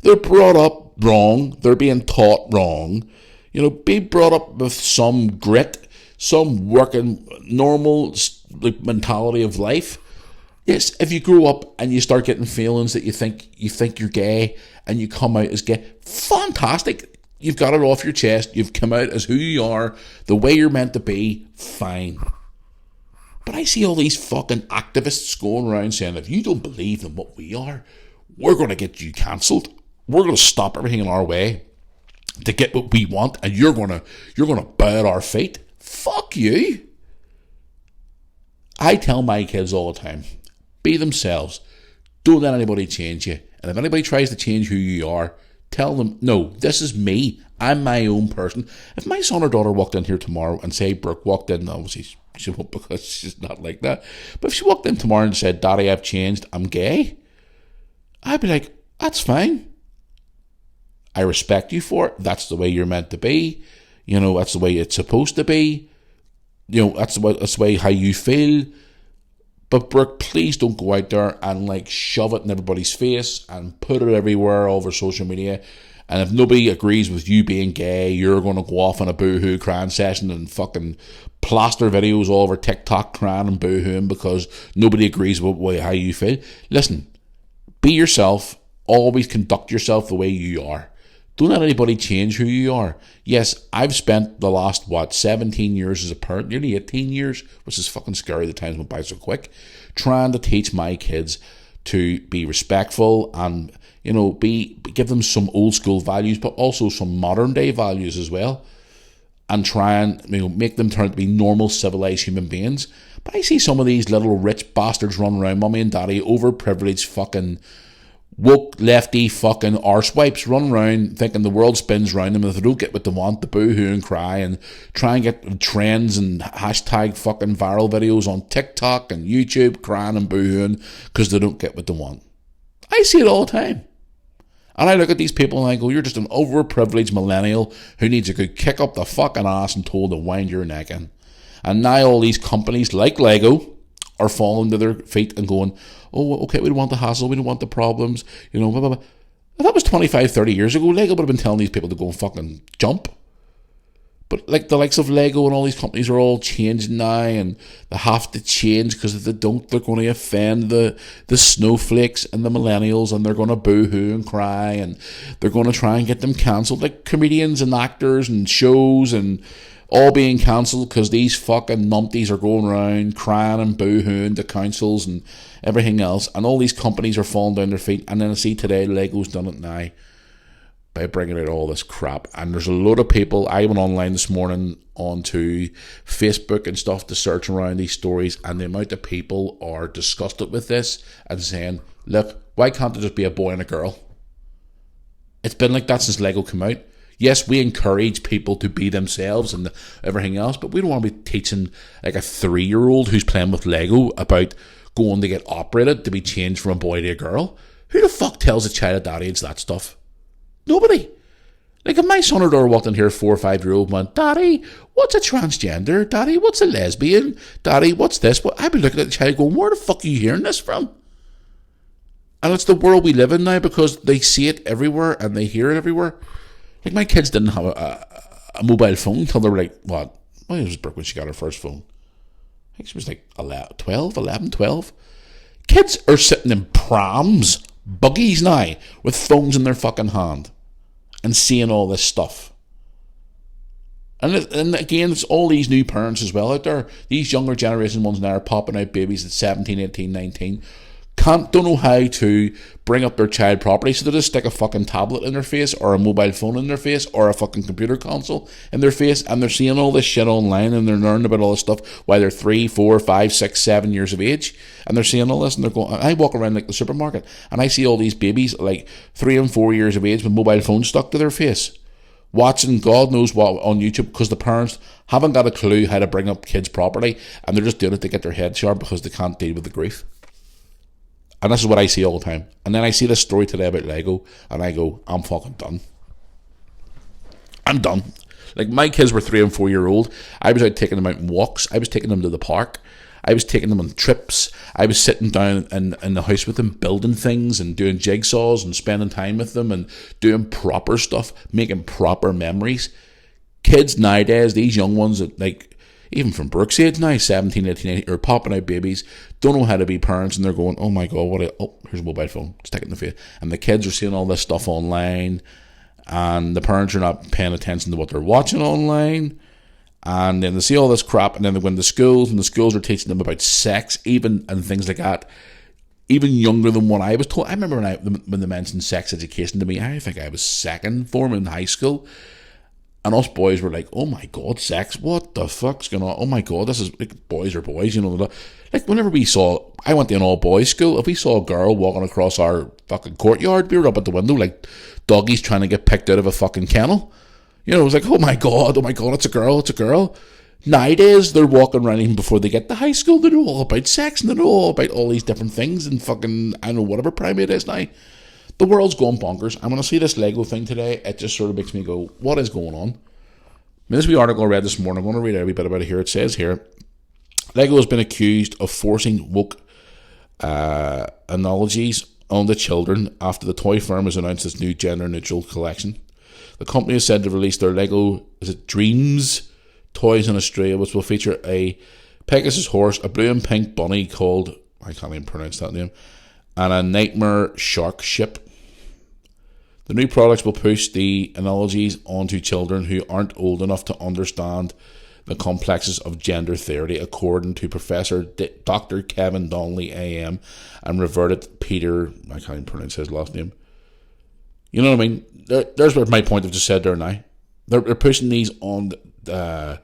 They're brought up wrong. They're being taught wrong. Be brought up with some grit, some working normal mentality of life. Yes, if you grow up and you start getting feelings that you think you're gay and you come out as gay, fantastic. You've got it off your chest. You've come out as who you are, the way you're meant to be, fine. But I see all these fucking activists going around saying, if you don't believe in what we are, we're going to get you cancelled. We're going to stop everything in our way to get what we want, and you're going to bow at our feet. Fuck you. I tell my kids all the time, be themselves. Don't let anybody change you. And if anybody tries to change who you are, tell them, no, this is me. I'm my own person. If my son or daughter walked in here tomorrow and say Brooke walked in, obviously she won't because she's not like that. But if she walked in tomorrow and said, Daddy, I've changed, I'm gay, I'd be like, that's fine. I respect you for it. That's the way you're meant to be. That's the way it's supposed to be. That's the way how you feel. But Brooke, please don't go out there and shove it in everybody's face and put it everywhere all over social media. And if nobody agrees with you being gay, you're going to go off on a boo-hoo crying session and fucking plaster videos all over TikTok crying and boo-hooing because nobody agrees with how you feel. Listen, be yourself. Always conduct yourself the way you are. Don't let anybody change who you are. Yes, I've spent the last, 17 years as a parent, nearly 18 years, which is fucking scary, the times went by so quick, trying to teach my kids to be respectful and, give them some old school values, but also some modern day values as well. And try and, make them turn out to be normal, civilized human beings. But I see some of these little rich bastards run around, mommy and daddy, overprivileged fucking woke lefty fucking arsewipes run around thinking the world spins round them, and if they don't get what they want, they boo-hoo and cry and try and get trends and hashtag fucking viral videos on TikTok and YouTube crying and boo-hooing because they don't get what they want. I see it all the time. And I look at these people and I go, you're just an overprivileged millennial who needs a good kick up the fucking ass and told to wind your neck in. And now all these companies like Lego are falling to their feet and going, oh, okay, we don't want the hassle, we don't want the problems, blah, blah, blah. If that was 25, 30 years ago, Lego would have been telling these people to go and fucking jump. But the likes of Lego and all these companies are all changing now, and they have to change because if they don't, they're going to offend the snowflakes and the millennials, and they're going to boo-hoo and cry, and they're going to try and get them cancelled, like comedians and actors and shows and all being cancelled because these fucking numpties are going around crying and boo-hooing to councils and everything else, and all these companies are falling down their feet. And then I see today Lego's done it now by bringing out all this crap, and there's a load of people. I went online this morning onto Facebook and stuff to search around these stories, and the amount of people are disgusted with this and saying, look, why can't there just be a boy and a girl? It's been like that since Lego came out. Yes, we encourage people to be themselves and everything else, but we don't want to be teaching like a 3-year-old who's playing with Lego about going to get operated to be changed from a boy to a girl. Who the fuck tells a child at that age that stuff? Nobody. Like if my son or daughter walked in here, 4 or 5-year-old, went, Daddy, what's a transgender? Daddy, what's a lesbian? Daddy, what's this? I'd be looking at the child going, where the fuck are you hearing this from? And it's the world we live in now because they see it everywhere and they hear it everywhere. Like my kids didn't have a mobile phone until they were like, what? When was Brooke when she got her first phone? I think she was like 11, 12. Kids are sitting in prams, buggies now, with phones in their fucking hand and seeing all this stuff. And again, it's all these new parents as well out there. These younger generation ones now are popping out babies at 17, 18, 19. Don't know how to bring up their child properly, so they just stick a fucking tablet in their face or a mobile phone in their face or a fucking computer console in their face, and they're seeing all this shit online and they're learning about all this stuff while they're 3, 4, 5, 6, 7 years of age, and they're seeing all this and they're going. I walk around like the supermarket and I see all these babies like 3 and 4 years of age with mobile phones stuck to their face, watching God knows what on YouTube because the parents haven't got a clue how to bring up kids properly, and they're just doing it to get their head sharp because they can't deal with the grief. And this is what I see all the time. And then I see this story today about Lego, and I go, I'm fucking done. I'm done. Like, my kids were 3 and 4 year old. I was out taking them out on walks. I was taking them to the park. I was taking them on trips. I was sitting down in the house with them, building things and doing jigsaws and spending time with them and doing proper stuff, making proper memories. Kids nowadays, these young ones, like, even from Brooke's age now, 17, 18, 19, are popping out babies, don't know how to be parents, and they're going, oh my God, here's a mobile phone, stick it in the face. And the kids are seeing all this stuff online, and the parents are not paying attention to what they're watching online, and then they see all this crap, and then they go into schools, and the schools are teaching them about sex, even, and things like that, even younger than what I was told. I remember when they mentioned sex education to me, I think I was second form in high school, And us boys were like, oh my God, sex, what the fuck's going on? Oh my God, this is, like, boys are boys, you know. Like, whenever I went to an all-boys school, if we saw a girl walking across our fucking courtyard, we were up at the window like doggies trying to get picked out of a fucking kennel. You know, it was like, oh my God, it's a girl. Nowadays, they're walking around even before they get to high school. They know all about sex and they know all about all these different things and fucking, I don't know, whatever primate it is now. The world's going bonkers. And when I see this Lego thing today, it just sort of makes me go, what is going on? This wee article I read this morning, I'm going to read every bit about it here. It says here, Lego has been accused of forcing woke analogies on the children after the toy firm has announced its new gender-neutral collection. The company has said to release their Lego Dreams toys in Australia, which will feature a Pegasus horse, a blue and pink bunny called, I can't even pronounce that name, and a nightmare shark ship. The new products will push the analogies onto children who aren't old enough to understand the complexities of gender theory, according to Professor Dr. Kevin Donnelly, AM, and reverted Peter, I can't even pronounce his last name. You know what I mean? There's what my point I've just said there now. They're pushing these on the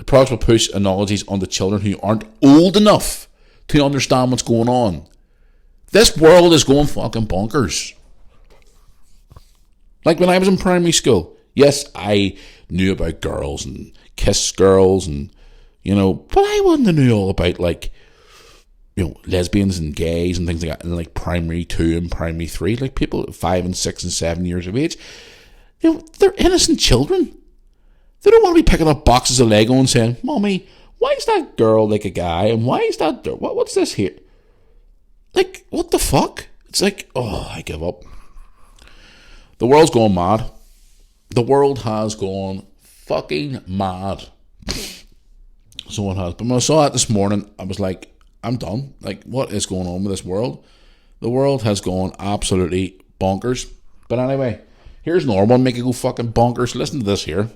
products will push analogies on the children who aren't old enough to understand what's going on. This world is going fucking bonkers. Like when I was in primary school, yes, I knew about girls and kiss girls and, you know, but I wouldn't have knew all about, like, you know, lesbians and gays and things like that in like primary 2 and primary 3. Like people at 5 and 6 and 7 years of age, you know, they're innocent children. They don't want to be picking up boxes of Lego and saying, Mommy, why is that girl like a guy? And why is that, what's this here? Like, what the fuck? It's like, oh, I give up. The world's going mad. The world has gone fucking mad. So it has. But when I saw it this morning, I was like, I'm done. Like, what is going on with this world? The world has gone absolutely bonkers. But anyway, here's normal. Make it go fucking bonkers. Listen to this here.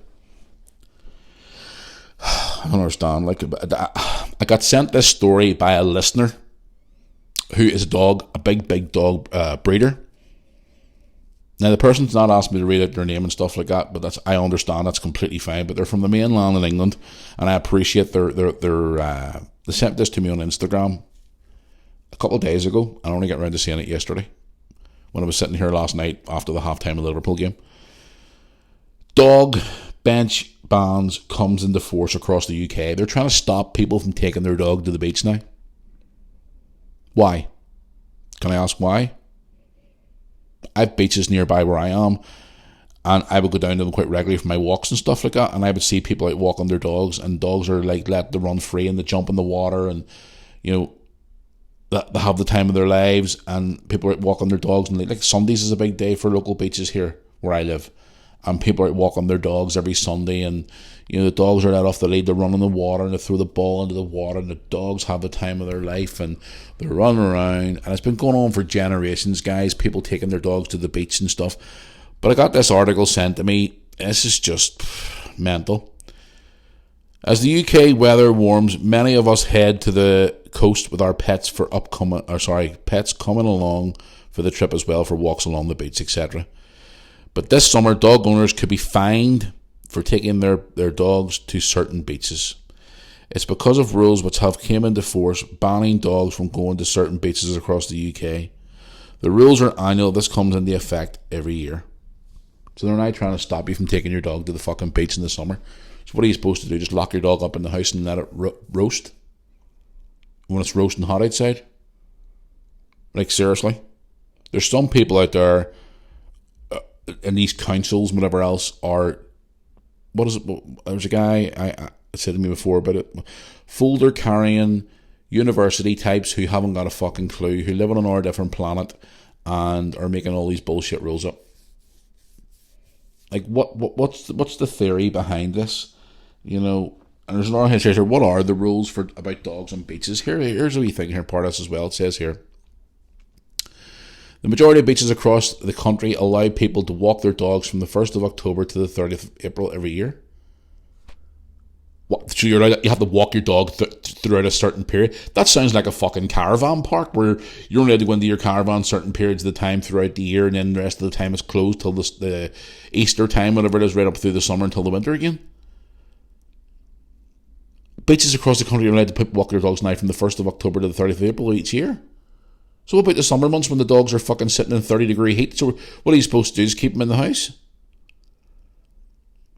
I don't understand. Like, I got sent this story by a listener who is a big dog breeder. Now, the person's not asked me to read out their name and stuff like that, but I understand that's completely fine. But they're from the mainland in England, and I appreciate they sent this to me on Instagram a couple of days ago. I only got around to seeing it yesterday when I was sitting here last night after the halftime of the Liverpool game. Dog bench bans comes into force across the UK. They're trying to stop people from taking their dog to the beach now. Why? Can I ask why? I have beaches nearby where I am, and I would go down to them quite regularly for my walks and stuff like that, and I would see people out walking their dogs, and dogs are like let to run free and they jump in the water, and you know, they have the time of their lives, and people are out walking their dogs, and like Sundays is a big day for local beaches here where I live, and people are out walking their dogs every Sunday, and you know, the dogs are let off the lead, they run in the water and they throw the ball into the water, and the dogs have the time of their life and they're running around, and it's been going on for generations, guys, people taking their dogs to the beach and stuff. But I got this article sent to me. This is just mental. As the UK weather warms, many of us head to the coast with our pets pets coming along for the trip as well, for walks along the beach, etc. But this summer, dog owners could be fined for taking their dogs to certain beaches. It's because of rules which have came into force banning dogs from going to certain beaches across the UK. The rules are annual. This comes into effect every year. So they're now trying to stop you from taking your dog to the fucking beach in the summer. So what are you supposed to do? Just lock your dog up in the house and let it roast? When it's roasting hot outside? Like, seriously? There's some people out there in these councils and whatever else are... What is it? There's a guy I said to me before about it. Folder carrying university types who haven't got a fucking clue, who live on another different planet and are making all these bullshit rules up. Like, what's the theory behind this? You know, and there's another here. What are the rules about dogs on beaches? Here's a wee thing here, part of this as well. It says here, the majority of beaches across the country allow people to walk their dogs from the 1st of October to the 30th of April every year. What, So you have to walk your dog throughout a certain period. That sounds like a fucking caravan park where you're only allowed to go into your caravan certain periods of the time throughout the year, and then the rest of the time it's closed till the Easter time, whatever it is, right up through the summer until the winter again. Beaches across the country are allowed to walk your dogs now from the 1st of October to the 30th of April each year. So what about the summer months when the dogs are fucking sitting in 30-degree heat? So what are you supposed to do, is keep them in the house?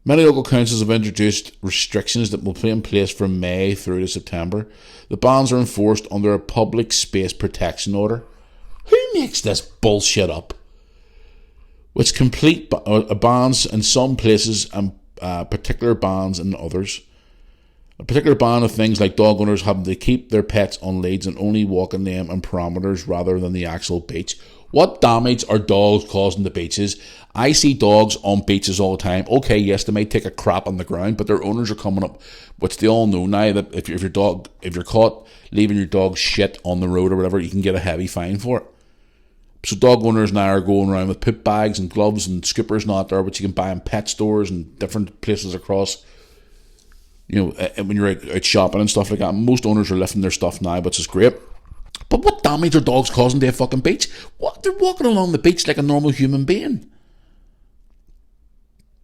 Many local councils have introduced restrictions that will be in place from May through to September. The bans are enforced under a public space protection order. Who makes this bullshit up? Which complete bans in some places and particular bans in others. A particular ban of things like dog owners having to keep their pets on leads and only walking them in parameters rather than the actual beach. What damage are dogs causing to beaches? I see dogs on beaches all the time. Okay, yes, they may take a crap on the ground, but their owners are coming up, which they all know now that if you're caught leaving your dog shit on the road or whatever, you can get a heavy fine for it. So dog owners now are going around with poop bags and gloves and scoopers not there, which you can buy in pet stores and different places across. When you're out shopping and stuff like that. Most owners are lifting their stuff now, which is great. But what damage are dogs causing to a fucking beach? What? They're walking along the beach like a normal human being.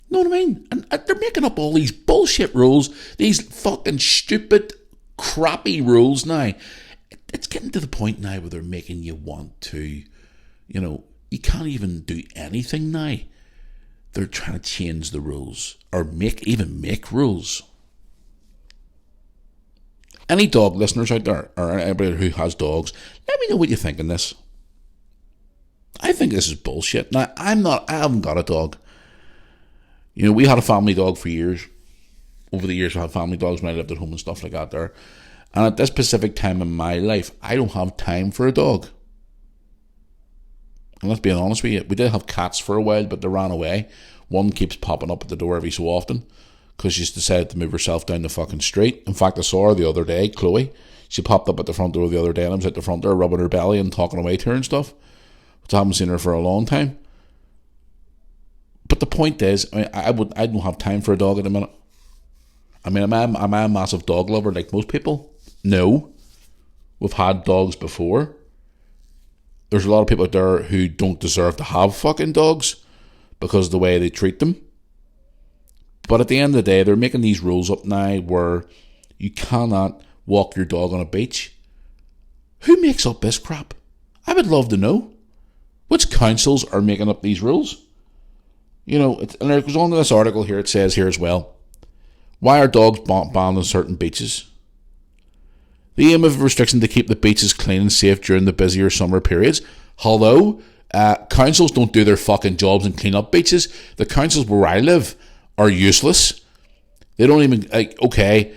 Know what I mean? And they're making up all these bullshit rules, these fucking stupid, crappy rules now. It's getting to the point now where they're making you want to, you can't even do anything now. They're trying to change the rules or make rules. Any dog listeners out there, or anybody who has dogs, let me know what you think on this. I think this is bullshit. Now, I haven't got a dog. We had a family dog for years. Over the years, I had family dogs when I lived at home and stuff like that there. And at this specific time in my life, I don't have time for a dog. And let's be honest with you, we did have cats for a while, but they ran away. One keeps popping up at the door every so often, because she's decided to move herself down the fucking street. In fact, I saw her the other day, Chloe. She popped up at the front door the other day, and I was at the front door rubbing her belly and talking away to her and stuff, which I haven't seen her for a long time. But the point is, I don't have time for a dog at the minute. Am I a massive dog lover like most people? No. We've had dogs before. There's a lot of people out there who don't deserve to have fucking dogs because of the way they treat them. But at the end of the day, they're making these rules up now where you cannot walk your dog on a beach. Who makes up this crap? I would love to know. Which councils are making up these rules? And there goes on to this article here, it says here as well, why are dogs banned on certain beaches? The aim of a restriction to keep the beaches clean and safe during the busier summer periods. Hello? Councils don't do their fucking jobs and clean up beaches. The councils where I live are useless. They don't even, okay,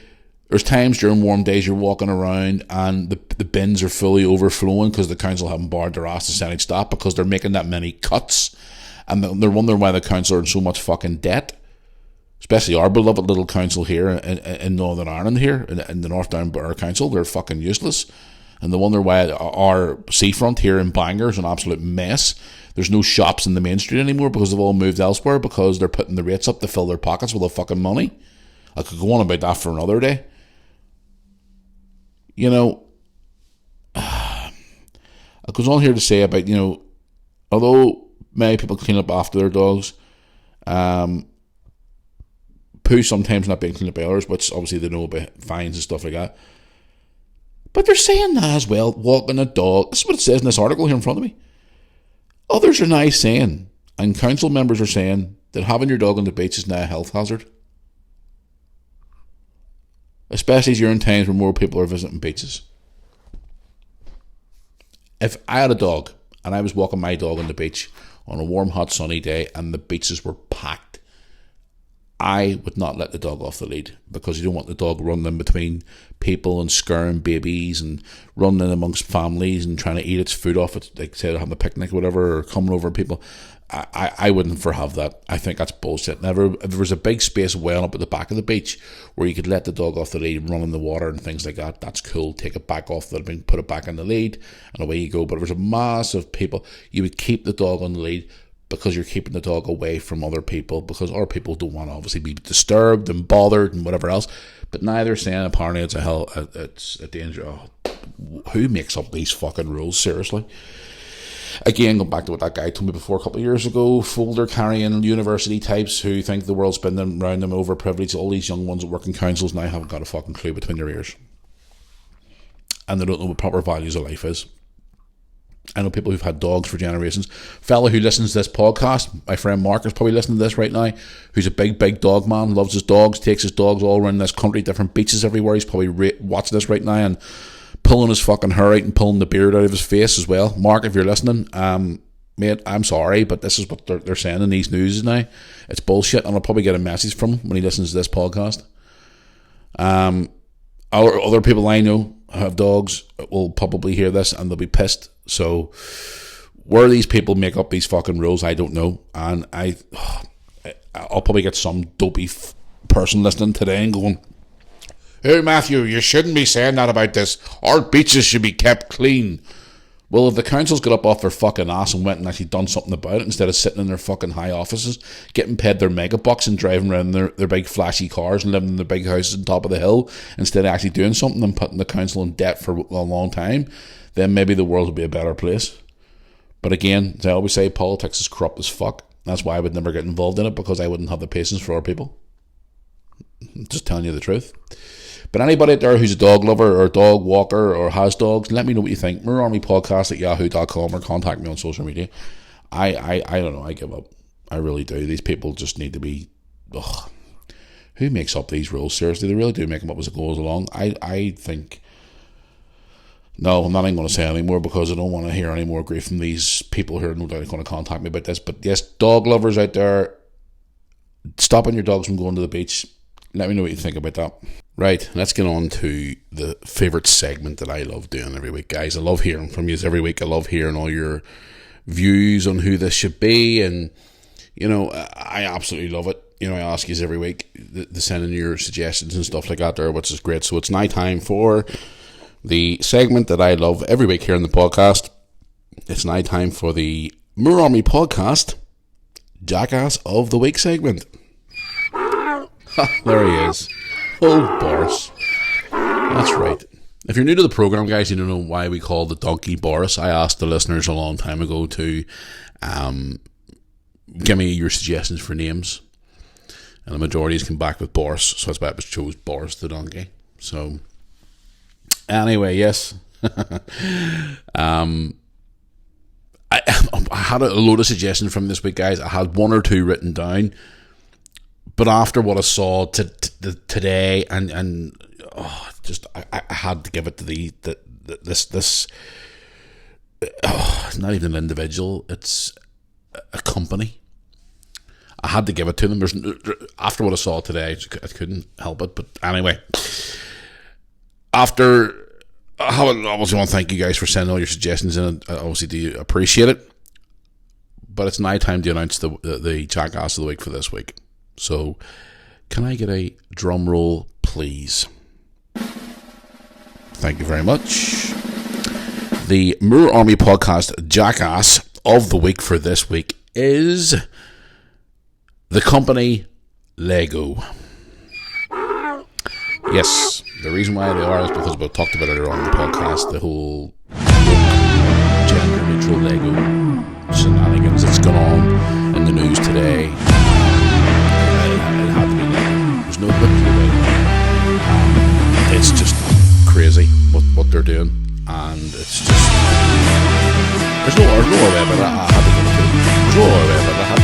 there's times during warm days you're walking around and the bins are fully overflowing because the council haven't barred their ass to send it stop because they're making that many cuts, and they're wondering why the council are in so much fucking debt, especially our beloved little council here in Northern Ireland here, in the North Down Borough Council. They're fucking useless, and they wonder why our seafront here in Bangor is an absolute mess. There's no shops in the main street anymore because they've all moved elsewhere because they're putting the rates up to fill their pockets with the fucking money. I could go on about that for another day. It goes on here to say about, although many people clean up after their dogs, poo sometimes not being cleaned up by others, which obviously they know about fines and stuff like that. But they're saying that as well, walking a dog. This is what it says in this article here in front of me. Others are now saying, and council members are saying, that having your dog on the beach is now a health hazard. Especially during times when more people are visiting beaches. If I had a dog and I was walking my dog on the beach on a warm, hot, sunny day and the beaches were packed, I would not let the dog off the lead, because you don't want the dog running in between people and scaring babies and running in amongst families and trying to eat its food off it, like say having a picnic or whatever, or coming over people. I wouldn't have that. I think that's bullshit. Never. If there was a big space well up at the back of the beach where you could let the dog off the lead and run in the water and things like that, that's cool. Take it back off the lead, put it back in the lead, and away you go. But if there's a mass of people, you would keep the dog on the lead, because you're keeping the dog away from other people, because other people don't want to obviously be disturbed and bothered and whatever else. But now they're saying apparently it's a danger. Oh, who makes up these fucking rules? Seriously. Again, going back to what that guy told me before a couple of years ago, folder carrying university types who think the world's spinning around them, overprivileged. All these young ones that work in councils now haven't got a fucking clue between their ears. And they don't know what proper values of life is. I know people who've had dogs for generations. Fella who listens to this podcast, my friend Mark is probably listening to this right now, who's a big dog man, loves his dogs, takes his dogs all around this country, different beaches everywhere. He's probably watching this right now and pulling his fucking hair out and pulling the beard out of his face as well. Mark, if you're listening, mate, I'm sorry, but this is what they're saying in these news now. It's bullshit, and I'll probably get a message from him when he listens to this podcast. Other people I know who have dogs will probably hear this and they'll be pissed. So where these people make up these fucking rules, I don't know. And I'll probably get some dopey person listening today and going, "Hey Matthew, you shouldn't be saying that about this. Our beaches should be kept clean." Well, if the councils got up off their fucking ass and went and actually done something about it, instead of sitting in their fucking high offices, getting paid their mega bucks and driving around their big flashy cars and living in their big houses on top of the hill, instead of actually doing something and putting the council in debt for a long time, then maybe the world would be a better place. But again, as I always say, politics is corrupt as fuck. That's why I would never get involved in it, because I wouldn't have the patience for our people. Just telling you the truth. But anybody out there who's a dog lover or a dog walker or has dogs, let me know what you think. MirrorArmyPodcast@yahoo.com, or contact me on social media. I don't know. I give up. I really do. These people just need to be... Ugh. Who makes up these rules? Seriously, they really do make them up as it goes along. I think... No, I'm not even going to say anymore, because I don't want to hear any more grief from these people who are no doubt going to contact me about this. But yes, dog lovers out there, stopping your dogs from going to the beach. Let me know what you think about that. Right, let's get on to the favourite segment that I love doing every week, guys. I love hearing from you every week. I love hearing all your views on who this should be, and, you know, I absolutely love it. You know, I ask you every week to send in your suggestions and stuff like that there, which is great. So it's now time for the segment that I love every week here on the podcast. It's now time for the Moore Army Podcast Jackass of the Week segment. There he is. Oh, Boris. That's right. If you're new to the program, guys, you don't know why we call the donkey Boris. I asked the listeners a long time ago to give me your suggestions for names, and the majority has come back with Boris, so that's why I chose Boris the donkey. So, anyway, yes. I had a load of suggestions from this week, guys. I had one or two written down, but after what I saw today, and I had to give it to this. It's not even an individual; it's a company. I had to give it to them. After what I saw today, I couldn't help it. But anyway, I obviously want to thank you guys for sending all your suggestions in. I obviously do appreciate it. But it's now time to announce the Jackass of the Week for this week. So, can I get a drum roll, please? Thank you very much. The Moore Army Podcast Jackass of the Week for this week is the company Lego. Yes, the reason why they are is because we talked about it earlier on the podcast, the whole gender-neutral Lego shenanigans that's gone on in the news today. It had to be Lego. There's no question about it. It's just crazy what they're doing, and it's just there's no other way about it. I had to give it to them. There's no other way about it. I had to.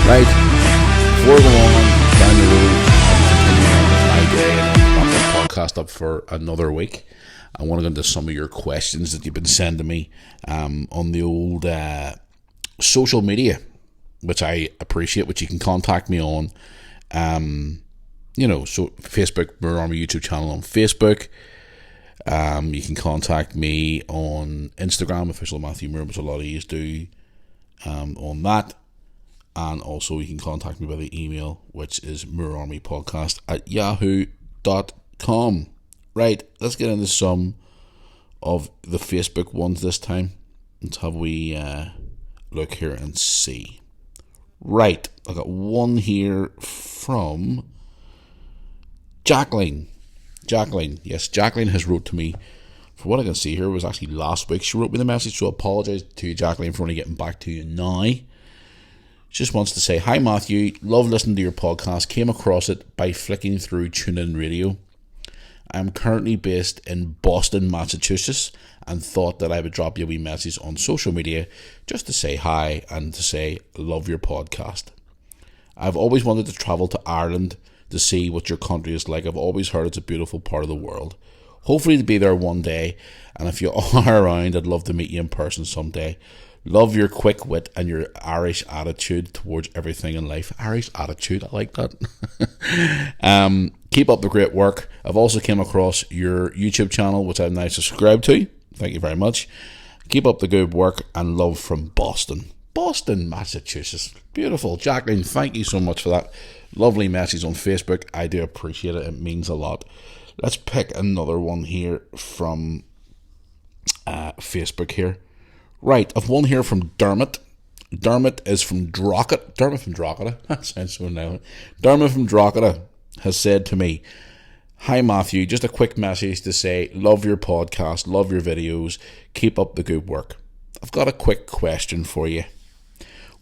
Right, before we go on down the road and continue on with my day and wrap this podcast up for another week, I want to go into some of your questions that you've been sending me on the old social media, which I appreciate, which you can contact me on. So Facebook, Moore Army YouTube channel on Facebook. You can contact me on Instagram, official Matthew Moore, which a lot of you do on that. And also you can contact me by the email, which is moorarmypodcast@yahoo.com. Right, let's get into some of the Facebook ones this time. Let's have we look here and see. Right, I got one here from Jacqueline. Yes, Jacqueline has wrote to me. For what I can see here, it was actually last week she wrote me the message, so I apologise to Jacqueline for only getting back to you now. She just wants to say, hi Matthew, love listening to your podcast, came across it by flicking through TuneIn Radio. I'm currently based in Boston, Massachusetts, and thought that I would drop you a wee message on social media just to say hi and to say love your podcast. I've always wanted to travel to Ireland to see what your country is like. I've always heard it's a beautiful part of the world. Hopefully to be there one day, and if you are around, I'd love to meet you in person someday. Love your quick wit and your Irish attitude towards everything in life. Irish attitude, I like that. Keep up the great work. I've also came across your YouTube channel, which I've now subscribed to. Thank you very much. Keep up the good work, and love from Boston. Boston, Massachusetts. Beautiful. Jacqueline, thank you so much for that lovely message on Facebook. I do appreciate it. It means a lot. Let's pick another one here from Facebook here. Right, I've one here from Dermot. Dermot is from Drogheda. Dermot from Drogheda. That sounds so now. Dermot from Drogheda has said to me, hi Matthew, just a quick message to say, love your podcast, love your videos, keep up the good work. I've got a quick question for you.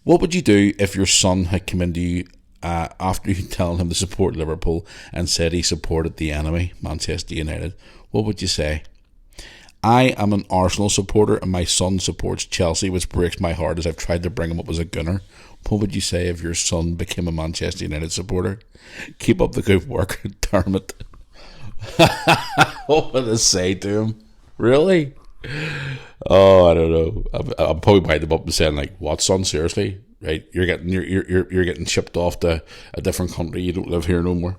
What would you do if your son had come into you after you telling him to support Liverpool and said he supported the enemy, Manchester United? What would you say? I am an Arsenal supporter and my son supports Chelsea, which breaks my heart as I've tried to bring him up as a gunner. What would you say if your son became a Manchester United supporter? Keep up the good work, Dermot. What would I say to him? Really? Oh, I don't know. I'll probably wind him up and saying, like, what, son? Seriously? Right? You're getting shipped off to a different country. You don't live here no more.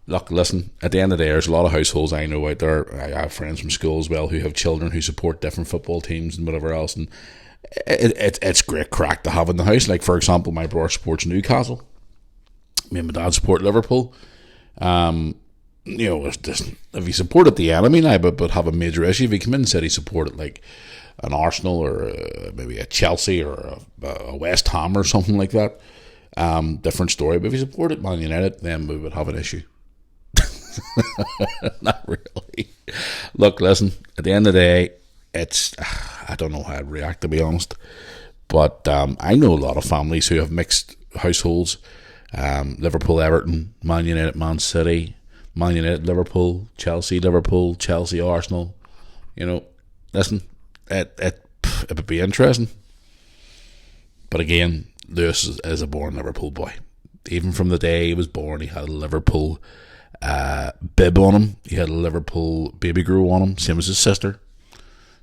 Look, listen, at the end of the day, there's a lot of households I know out there. I have friends from school as well who have children who support different football teams and whatever else, and it's great crack to have in the house. Like, for example, my brother supports Newcastle. Me and my dad support Liverpool. If he supported the enemy now, but have a major issue, if he came in and said he supported like an Arsenal or maybe a Chelsea or a West Ham or something like that, different story. But if he supported Man United, then we would have an issue. Not really. Look, listen, at the end of the day, I don't know how I'd react, to be honest, but I know a lot of families who have mixed households. Liverpool, Everton, Man United, Man City, Man United, Liverpool, Chelsea, Arsenal. You know, listen, it would be interesting. But again, Lewis is a born Liverpool boy. Even from the day he was born, he had a Liverpool bib on him. He had a Liverpool baby grow on him, same as his sister.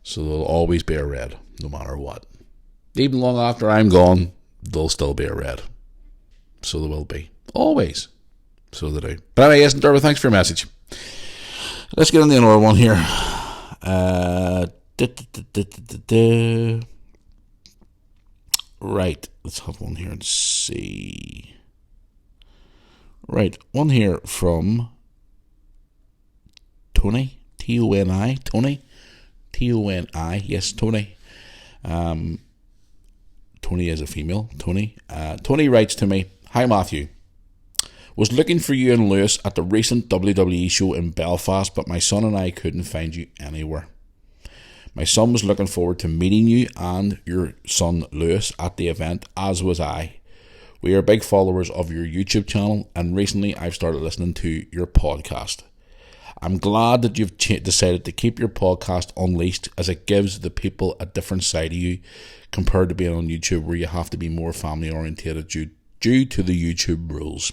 So they'll always be a red, no matter what. Even long after I'm gone, they'll still be a red. So they will be. Always. So they do. But anyway, yes, Derby, thanks for your message. Let's get on the another one here. Right, let's have one here and see. Right, one here from Tony, T-O-N-I, Tony, T-O-N-I, yes, Tony. Tony is a female, Tony. Tony writes to me, hi Matthew. Was looking for you and Lewis at the recent WWE show in Belfast, but my son and I couldn't find you anywhere. My son was looking forward to meeting you and your son Lewis at the event, as was I. We are big followers of your YouTube channel, and recently I've started listening to your podcast. I'm glad that you've decided to keep your podcast unleashed, as it gives the people a different side of you compared to being on YouTube, where you have to be more family orientated due to the YouTube rules.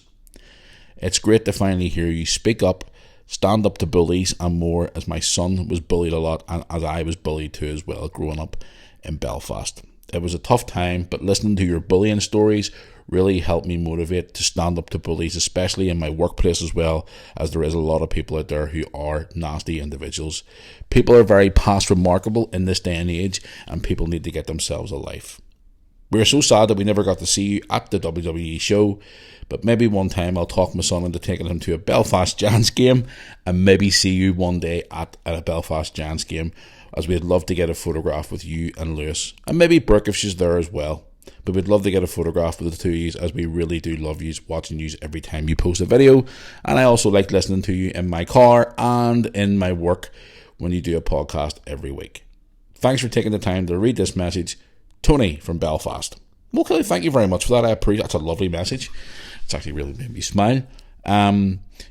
It's great to finally hear you speak up, stand up to bullies and more, as my son was bullied a lot and as I was bullied too as well growing up in Belfast. It was a tough time, but listening to your bullying stories really helped me motivate to stand up to bullies, especially in my workplace as well, as there is a lot of people out there who are nasty individuals. People are very past remarkable in this day and age, and people need to get themselves a life. We are so sad that we never got to see you at the WWE show, but maybe one time I'll talk my son into taking him to a Belfast Giants game, and maybe see you one day at a Belfast Giants game as we'd love to get a photograph with you and Lewis, and maybe Brooke if she's there as well. But we'd love to get a photograph with the two of you, as we really do love you, watching you every time you post a video. And I also like listening to you in my car and in my work when you do a podcast every week. Thanks for taking the time to read this message. Tony from Belfast. Okay, thank you very much for that. I appreciate that's a lovely message. It's actually really made me smile.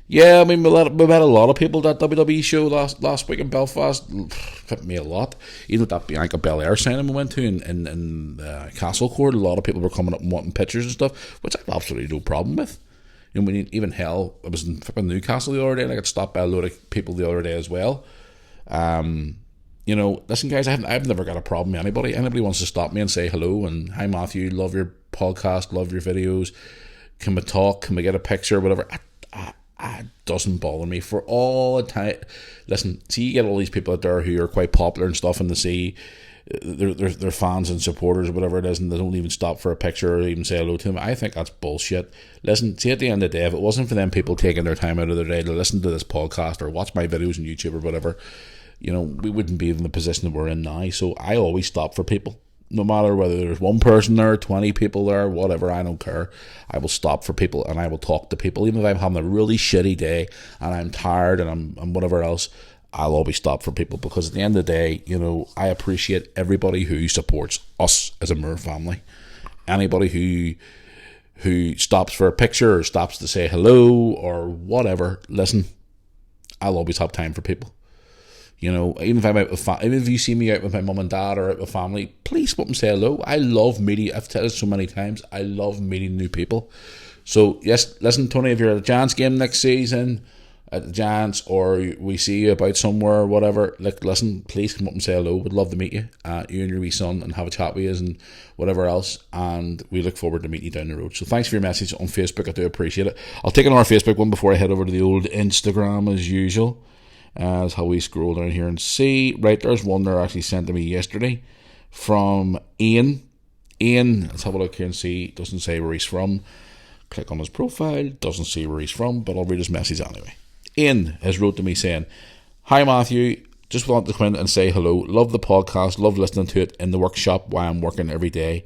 Yeah, I mean, we had a lot of people at that WWE show last week in Belfast. Hit me a lot. Even with that Bianca Belair signing we went to in Castle Court, a lot of people were coming up and wanting pictures and stuff, which I have absolutely no problem with. You know, even hell, I was in Newcastle the other day, and I got stopped by a load of people the other day as well. You know, listen, guys, I've never got a problem with anybody. Anybody wants to stop me and say hello and hi, Matthew, love your podcast, love your videos. Can we talk? Can we get a picture? Whatever. It doesn't bother me for all the time. Listen, see, you get all these people out there who are quite popular and stuff, and they see they're fans and supporters or whatever it is, and they don't even stop for a picture or even say hello to them. I think that's bullshit. Listen, see, at the end of the day, if it wasn't for them people taking their time out of their day to listen to this podcast or watch my videos on YouTube or whatever, you know, we wouldn't be in the position that we're in now. So I always stop for people. No matter whether there's one person there, 20 people there, whatever, I don't care. I will stop for people and I will talk to people. Even if I'm having a really shitty day and I'm tired and I'm whatever else, I'll always stop for people, because at the end of the day, you know, I appreciate everybody who supports us as a Moore family. Anybody who stops for a picture or stops to say hello or whatever, listen, I'll always have time for people. You know, even if I'm out with even if you see me out with my mum and dad or out with family, please come up and say hello. I love meeting. I've said it so many times. I love meeting new people. So yes, listen, Tony, if you're at a Giants game next season, at the Giants, or we see you about somewhere or whatever, listen, please come up and say hello. We'd love to meet you, you and your wee son, and have a chat with you and whatever else. And we look forward to meeting you down the road. So thanks for your message on Facebook. I do appreciate it. I'll take another Facebook one before I head over to the old Instagram as usual. That's how we scroll down here and see. Right, there's one there actually sent to me yesterday from Ian. Ian, let's have a look here and see. It doesn't say where he's from. Click on his profile. Doesn't see where he's from, but I'll read his message anyway. Ian has wrote to me saying, "Hi Matthew, just wanted to come in and say hello. Love the podcast. Love listening to it in the workshop while I'm working every day.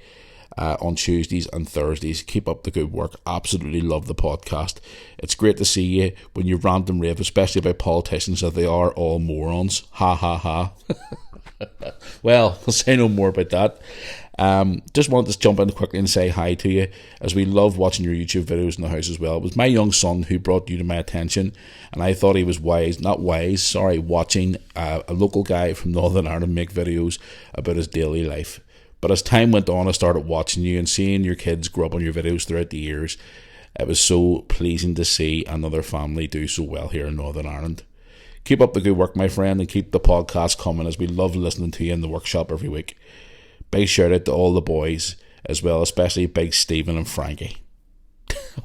On Tuesdays and Thursdays. Keep up the good work. Absolutely love the podcast. It's great to see you when you rant and rave, especially about politicians, that they are all morons. Ha ha ha." Well, I'll say no more about that. Just wanted to jump in quickly and say hi to you, as we love watching your YouTube videos in the house as well. It was my young son who brought you to my attention, and I thought he was watching a local guy from Northern Ireland make videos about his daily life. But as time went on, I started watching you and seeing your kids grow up on your videos throughout the years. It was so pleasing to see another family do so well here in Northern Ireland. Keep up the good work, my friend, and keep the podcast coming, as we love listening to you in the workshop every week. Big shout out to all the boys as well, especially Big Stephen and Frankie.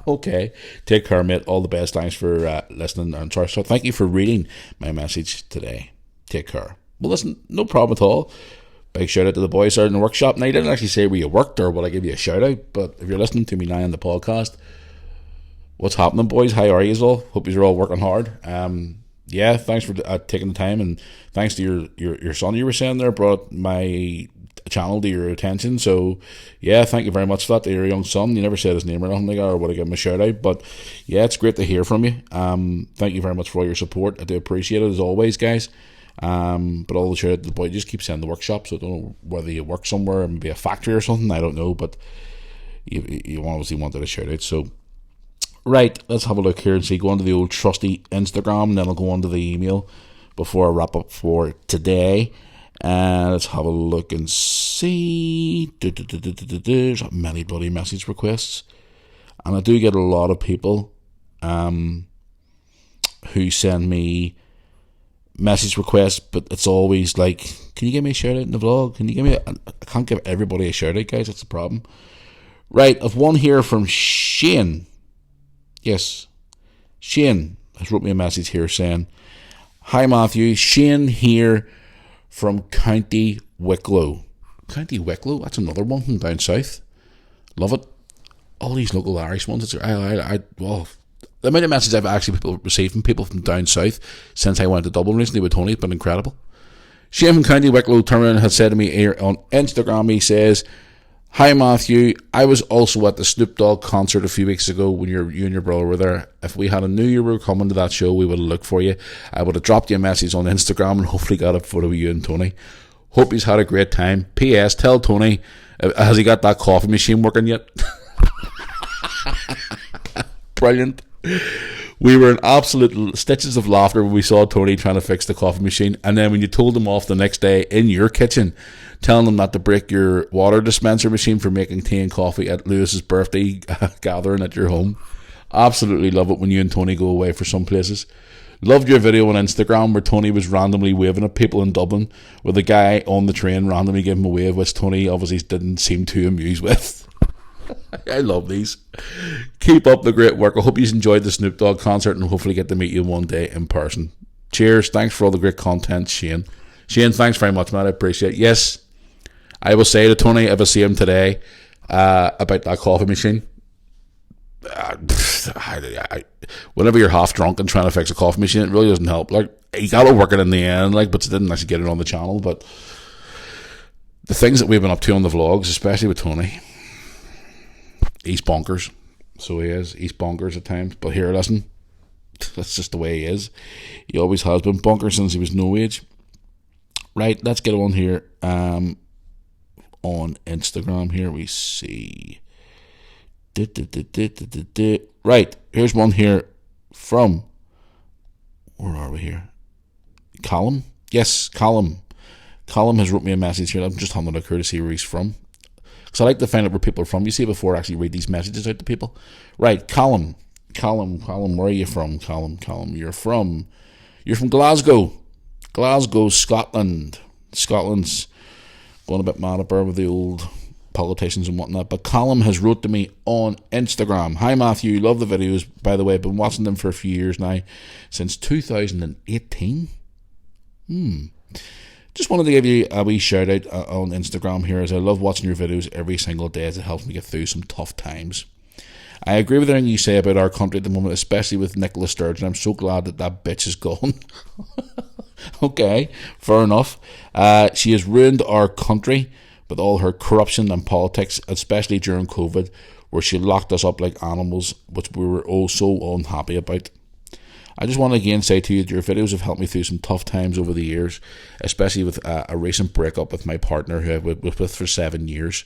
Okay, take care, mate. All the best. Thanks for listening. And sorry, so thank you for reading my message today. Take care. Well, listen, no problem at all. Big shout out to the boys out in the workshop. Now, I didn't actually say where you worked or will I give you a shout out, but if you're listening to me now on the podcast, what's happening, boys? How are you all? Hope you're all working hard. Yeah, thanks for taking the time, and thanks to your son you were saying there brought my channel to your attention. So yeah, thank you very much for that, to your young son. You never said his name or nothing like that, or would I give him a shout out, but yeah, it's great to hear from you. Thank you very much for all your support. I do appreciate it as always, guys. But all the shout out to the boy, just keep saying the workshop, so I don't know whether you work somewhere, maybe a factory or something, I don't know, but you obviously wanted a shout out. So right, let's have a look here and see. Go on to the old trusty Instagram, and then I'll go on to the email before I wrap up for today. Let's have a look and see. There's many bloody message requests, and I do get a lot of people who send me message requests, but it's always like, can you give me a shout out in the vlog? Can you give me I can't give everybody a shout out, guys. That's the problem. Right, I've one here from Shane. Yes, Shane has wrote me a message here saying, "Hi Matthew, Shane here from County Wicklow." County Wicklow, that's another one from down south. Love it. All these local Irish ones. Well, the amount of messages I've actually received from people from down south since I went to Dublin recently with Tony has been incredible. Shane from County Wicklow Turner has said to me here on Instagram, he says, "Hi Matthew, I was also at the Snoop Dogg concert a few weeks ago when you and your brother were there. If we had a knew you were coming to that show, we would have looked for you. I would have dropped you a message on Instagram and hopefully got a photo of you and Tony. Hope he's had a great time. P.S. Tell Tony, has he got that coffee machine working yet?" Brilliant. We were in absolute stitches of laughter when we saw Tony trying to fix the coffee machine, and then when you told him off the next day in your kitchen, telling him not to break your water dispenser machine for making tea and coffee at Lewis's birthday gathering at your home. Absolutely love it when you and Tony go away for some places. Loved your video on Instagram where Tony was randomly waving at people in Dublin, with a guy on the train randomly giving him a wave, which Tony obviously didn't seem too amused with. I love these. Keep up the great work. I hope you enjoyed the Snoop Dogg concert and hopefully get to meet you one day in person. Cheers. Thanks for all the great content, Shane. Shane, thanks very much, man. I appreciate it. Yes, I will say to Tony, if I see him today, about that coffee machine, whenever you're half drunk and trying to fix a coffee machine, it really doesn't help. Like, you got to work it in the end, like, but you didn't actually get it on the channel. But the things that we've been up to on the vlogs, especially with Tony, he's bonkers. So he is. He's bonkers at times. But here, listen, that's just the way he is. He always has been bonkers since he was no age. Right, let's get on here. On Instagram here we see. Right, here's one here from, where are we here? Callum? Yes, Callum. Callum has wrote me a message here. I'm just having a look to see where he's from, because I like to find out where people are from, you see, before I actually read these messages out to people. Right, Callum, where are you from? Callum, you're from Glasgow, Scotland. Scotland's going a bit mad up there with the old politicians and whatnot. But Callum has wrote to me on Instagram. "Hi Matthew, love the videos, by the way. Been watching them for a few years now, since 2018. Just wanted to give you a wee shout out on Instagram here, as I love watching your videos every single day, as it helps me get through some tough times. I agree with everything you say about our country at the moment, especially with Nicola Sturgeon. I'm so glad that bitch is gone." Okay, fair enough. She has ruined our country with all her corruption and politics, especially during COVID, where she locked us up like animals, which we were all so unhappy about. I just want to again say to you that your videos have helped me through some tough times over the years, especially with a recent breakup with my partner, who I was with for 7 years.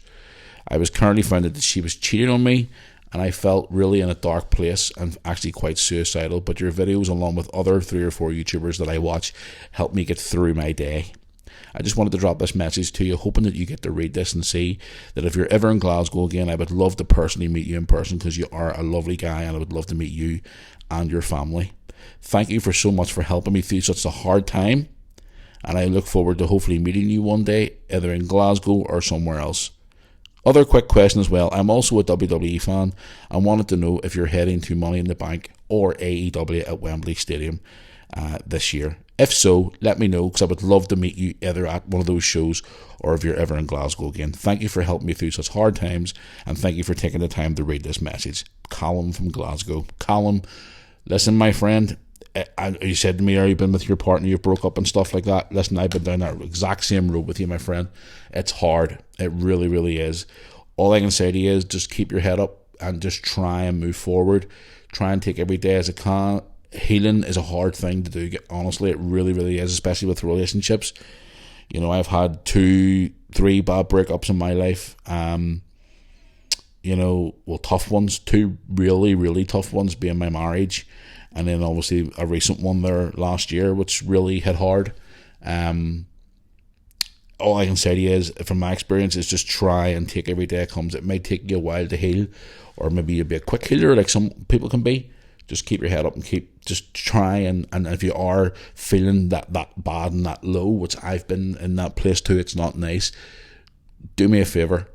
I was currently found out that she was cheating on me, and I felt really in a dark place and actually quite suicidal. But your videos, along with other 3 or 4 YouTubers that I watch, helped me get through my day. I just wanted to drop this message to you, hoping that you get to read this and see that if you're ever in Glasgow again, I would love to personally meet you in person, because you are a lovely guy and I would love to meet you and your family. Thank you for so much for helping me through such a hard time, and I look forward to hopefully meeting you one day, either in Glasgow or somewhere else. Other quick question as well. I'm also a WWE fan and wanted to know if you're heading to Money in the Bank or AEW at Wembley Stadium this year. If so, let me know, because I would love to meet you either at one of those shows or if you're ever in Glasgow again. Thank you for helping me through such hard times, and thank you for taking the time to read this message. Callum from Glasgow. Callum, listen, my friend, you said to me, are you been with your partner, you broke up and stuff like that? Listen, I've been down that exact same road with you, my friend. It's hard. It really, really is. All I can say to you is just keep your head up and just try and move forward. Try and take every day as it can. Healing is a hard thing to do, honestly. It really, really is, especially with relationships. You know, I've had 2-3 bad breakups in my life. Tough ones. 2 really, really tough ones being my marriage. And then obviously a recent one there last year, which really hit hard. All I can say to you is, from my experience, is just try and take every day it comes. It might take you a while to heal, or maybe you'll be a quick healer like some people can be. Just keep your head up and just try, and if you are feeling that bad and that low, which I've been in that place too, it's not nice. Do me a favour,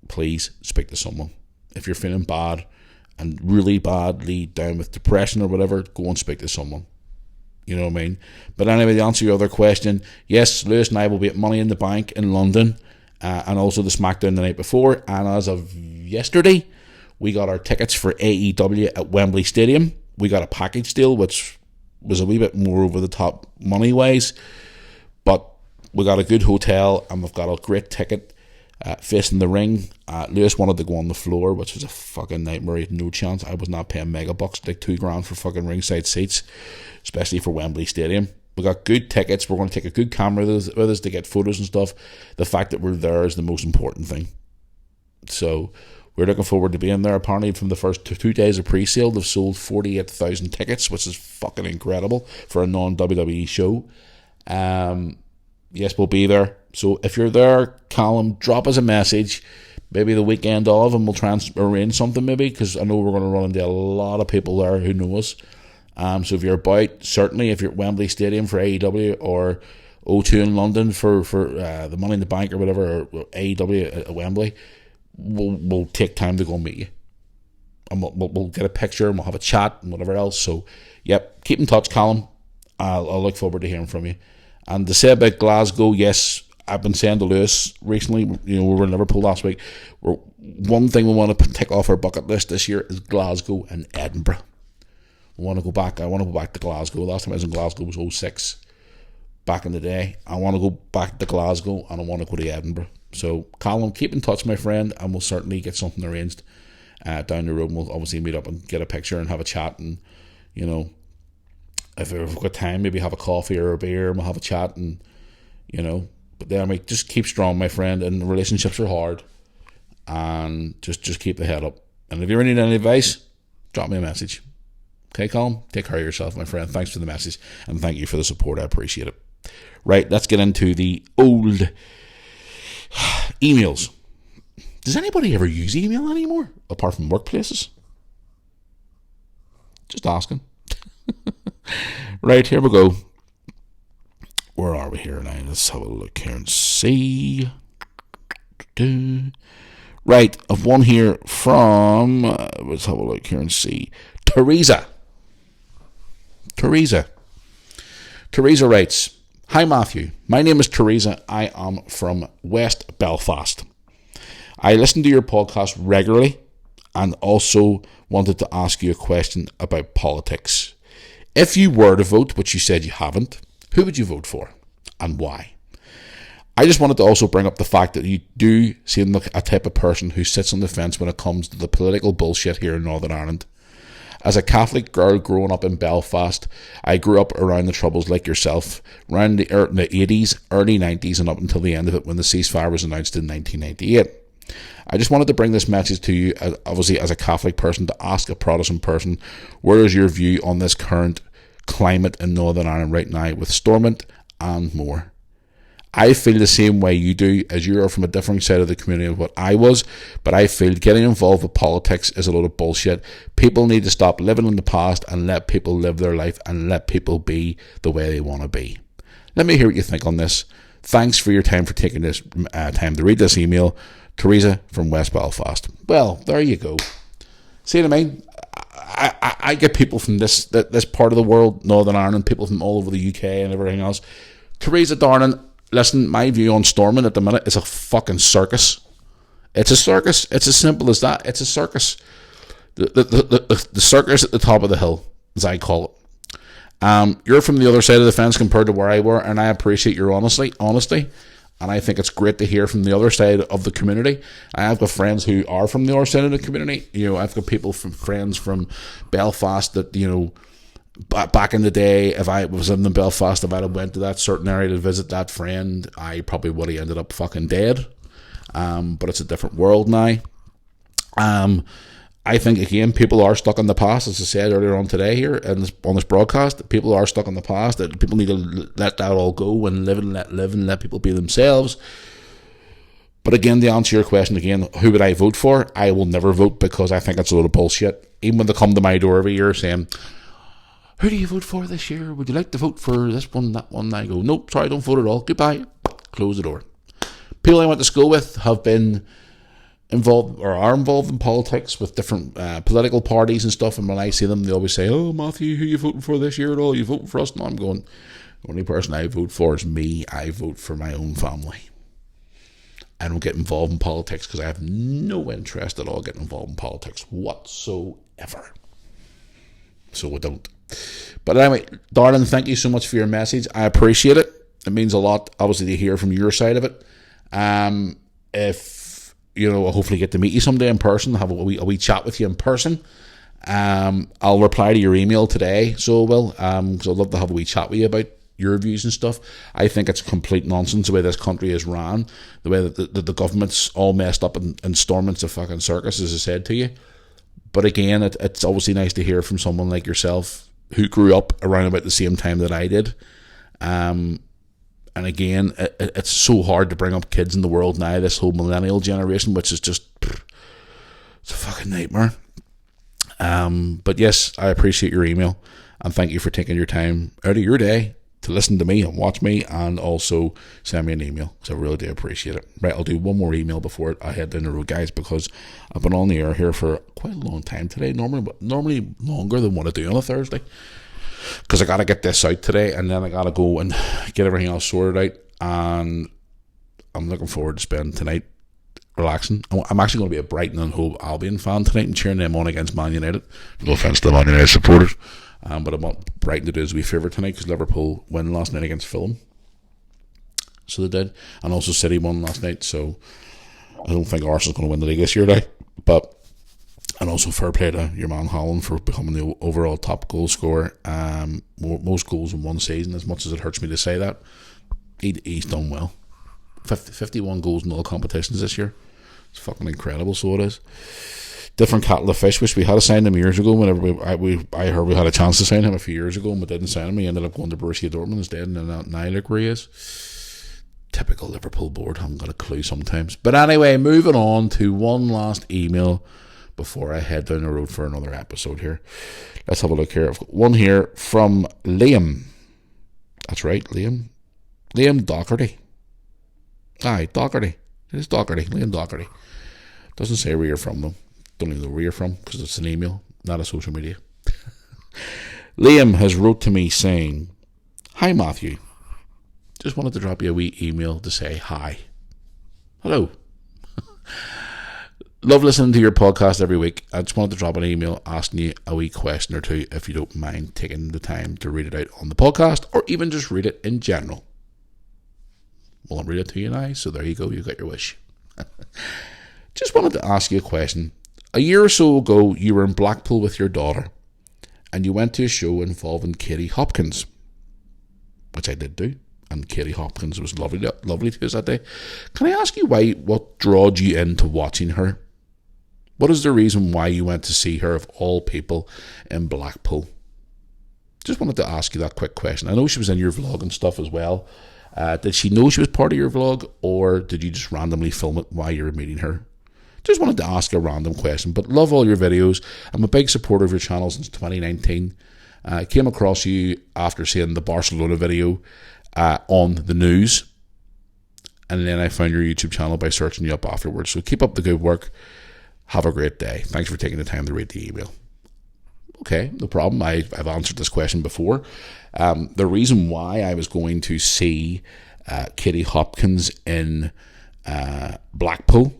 please speak to someone. If you're feeling bad and really badly down with depression or whatever, go and speak to someone. You know what I mean? But anyway, to answer your other question, yes, Lewis and I will be at Money in the Bank in London, and also the SmackDown the night before. And as of yesterday, we got our tickets for AEW at Wembley Stadium. We got a package deal, which was a wee bit more over the top money-wise, but we got a good hotel, and we've got a great ticket facing the ring. Lewis wanted to go on the floor, which was a fucking nightmare. He had no chance. I was not paying mega bucks, like $2,000 for fucking ringside seats, especially for Wembley Stadium. We got good tickets. We're going to take a good camera with us to get photos and stuff. The fact that we're there is the most important thing. So we're looking forward to being there. Apparently, from the first 2 days of pre-sale, they've sold 48,000 tickets, which is fucking incredible for a non-WWE show. Yes, we'll be there. So if you're there, Callum, drop us a message. Maybe the weekend of, and we'll try and arrange something maybe, because I know we're going to run into a lot of people there who know us. So if you're about, certainly if you're at Wembley Stadium for AEW, or O2 in London for the Money in the Bank or whatever, or AEW at Wembley, we'll take time to go and meet you. And we'll get a picture, and we'll have a chat and whatever else. So, yep, keep in touch, Callum. I'll look forward to hearing from you. And to say about Glasgow, yes, I've been saying to Lewis recently, we were in Liverpool last week, one thing we want to tick off our bucket list this year is Glasgow and Edinburgh. I want to go back to Glasgow. Last time I was in Glasgow was 2006, back in the day. I want to go back to Glasgow, and I want to go to Edinburgh. So, Callum, keep in touch, my friend, and we'll certainly get something arranged down the road. We'll obviously meet up and get a picture and have a chat, and, if we've got time, maybe have a coffee or a beer, and we'll have a chat, and, but then, just keep strong, my friend, and relationships are hard, and just keep the head up. And if you need any advice, drop me a message. Okay, Colin? Take care of yourself, my friend. Thanks for the message, and thank you for the support. I appreciate it. Right, let's get into the old emails. Does anybody ever use email anymore, apart from workplaces? Just asking. Right, here we go. Where are we here now? Let's have a look here and see. Right, I've one here from, let's have a look here and see. Teresa writes, "Hi Matthew, my name is Teresa. I am from West Belfast. I listen to your podcast regularly and also wanted to ask you a question about politics. If you were to vote, which you said you haven't, who would you vote for and why? I just wanted to also bring up the fact that you do seem like a type of person who sits on the fence when it comes to the political bullshit here in Northern Ireland. As a Catholic girl growing up in Belfast, I grew up around the Troubles like yourself, around the 80s, early 90s, and up until the end of it when the ceasefire was announced in 1998. I just wanted to bring this message to you, obviously as a Catholic person, to ask a Protestant person, where is your view on this current climate in Northern Ireland right now with Stormont and more? I feel the same way you do, as you are from a different side of the community of what I was, but I feel getting involved with politics is a load of bullshit. People need to stop living in the past and let people live their life and let people be the way they want to be. Let me hear what you think on this. Thanks for your time, for taking this time to read this email. Teresa from West Belfast." Well, there you go. See what I mean? I get people from this part of the world, Northern Ireland, people from all over the UK and everything else. Teresa, darling, listen, my view on Stormont at the minute is a fucking circus. It's a circus. It's as simple as that. It's a circus. The circus at the top of the hill, as I call it. You're from the other side of the fence compared to where I were, and I appreciate your honesty. And I think it's great to hear from the other side of the community. I've got friends who are from the other side of the community. I've got friends from Belfast that, back in the day, if I was in Belfast, if I had went to that certain area to visit that friend, I probably would have ended up fucking dead. But it's a different world now. I think, again, people are stuck in the past, as I said earlier on today here on this broadcast. People are stuck in the past. That people need to let that all go and live and let people be themselves. But again, to answer your question again, who would I vote for? I will never vote, because I think it's a load of bullshit. Even when they come to my door every year saying, "Who do you vote for this year? Would you like to vote for this one, that one?" I go, "Nope, sorry, don't vote at all. Goodbye." Close the door. People I went to school with have been involved or are involved in politics with different political parties and stuff, and when I see them, they always say, "Oh, Matthew, who are you voting for this year at all? You voting for us?" And I'm going, the only person I vote for is me. I vote for my own family. I don't get involved in politics because I have no interest at all getting involved in politics whatsoever. So I don't. But anyway, darling, thank you so much for your message. I appreciate it. It means a lot, obviously, to hear from your side of it. If, I'll hopefully get to meet you someday in person, have a wee chat with you in person. I'll reply to your email today, so I will, because I'd love to have a wee chat with you about your views and stuff. I think it's complete nonsense the way this country is ran, the way that the government's all messed up and storming a fucking circus, as I said to you. But again, it's obviously nice to hear from someone like yourself who grew up around about the same time that I did. And again, it's so hard to bring up kids in the world now, this whole millennial generation, which is just, it's a fucking nightmare. But yes, I appreciate your email, and thank you for taking your time out of your day to listen to me and watch me, and also send me an email, because I really do appreciate it. Right, I'll do one more email before I head down the road, guys, because I've been on the air here for quite a long time today, normally longer than what I do on a Thursday, because I got to get this out today, and then I got to go and get everything else sorted out, and I'm looking forward to spending tonight relaxing. I'm actually going to be a Brighton and Hove Albion fan tonight and cheering them on against Man United. No offence to the Man United supporters, but I want Brighton to do as we favourite tonight, because Liverpool won last night against Fulham, so they did, and also City won last night, so I don't think Arsenal's going to win the league this year now. But, and also fair play to your man Haaland for becoming the overall top goal scorer, most goals in one season, as much as it hurts me to say that. He's done well. 51 goals in all competitions this year. It's fucking incredible, so it is. Different kettle of fish. Wish we had signed him years ago. Whenever I heard we had a chance to sign him a few years ago, and we didn't sign him. He ended up going to Borussia Dortmund instead, and now look where he is. Typical Liverpool board. Haven't got a clue sometimes. But anyway, moving on to one last email before I head down the road for another episode here. Let's have a look here. I've got one here from Liam. That's right, Liam. Liam Doherty. Aye, Doherty. It is Doherty. Liam Doherty. Doesn't say where you're from, though. Don't even know where you're from, because it's an email, not a social media. Liam has wrote to me saying, "Hi Matthew, just wanted to drop you a wee email to say hi. Hello. Love listening to your podcast every week. I just wanted to drop an email asking you a wee question or two, if you don't mind taking the time to read it out on the podcast, or even just read it in general." Well, I'll read it to you now, so there you go, you got your wish. Just wanted to ask you a question. A year or so ago, you were in Blackpool with your daughter, and you went to a show involving Katie Hopkins, which I did do, and Katie Hopkins was lovely to us that day. Can I ask you what drawed you into watching her? What is the reason why you went to see her, of all people, in Blackpool? Just wanted to ask you that quick question. I know she was in your vlog and stuff as well. Did she know she was part of your vlog, or did you just randomly film it while you were meeting her? Just wanted to ask a random question, but love all your videos. I'm a big supporter of your channel since 2019. I came across you after seeing the Barcelona video on the news, and then I found your YouTube channel by searching you up afterwards. So keep up the good work. Have a great day. Thanks for taking the time to read the email. Okay, no problem. I've answered this question before. The reason why I was going to see Katie Hopkins in Blackpool,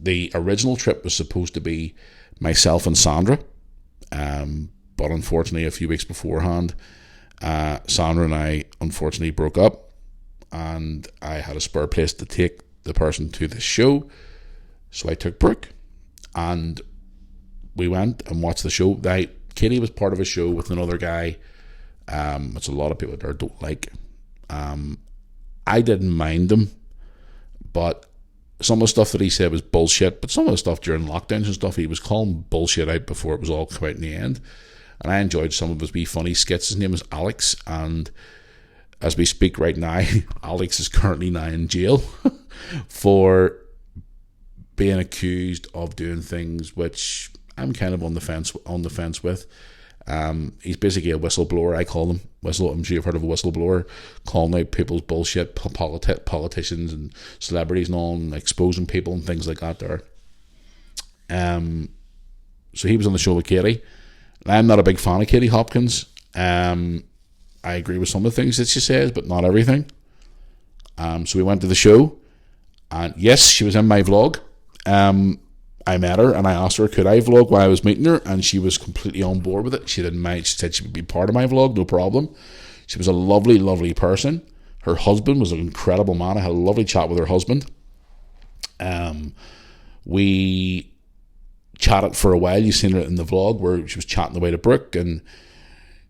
the original trip was supposed to be myself and Sandra, but unfortunately a few weeks beforehand, Sandra and I unfortunately broke up, and I had a spare place to take the person to the show, so I took Brooke, and we went and watched the show. Katie was part of a show with another guy, which a lot of people there don't like. I didn't mind him, but some of the stuff that he said was bullshit. But some of the stuff during lockdowns and stuff, he was calling bullshit out before it was all come out in the end. And I enjoyed some of his wee funny skits. His name is Alex, and as we speak right now, Alex is currently now in jail for being accused of doing things which I'm kind of on the fence with. He's basically a whistleblower. I call him I'm sure you've heard of a whistleblower, calling out people's bullshit, politicians and celebrities and all, and exposing people and things like that there. So he was on the show with Katie. I'm not a big fan of Katie Hopkins. I agree with some of the things that she says, but not everything. So we went to the show, and yes, she was in my vlog. I met her and I asked her, could I vlog while I was meeting her, and she was completely on board with it. She didn't mind. She said she would be part of my vlog, no problem. She was a lovely, lovely person, Her husband was an incredible man. I had a lovely chat with her husband. We chatted for a while. You've seen it in the vlog where she was chatting away to Brooke, and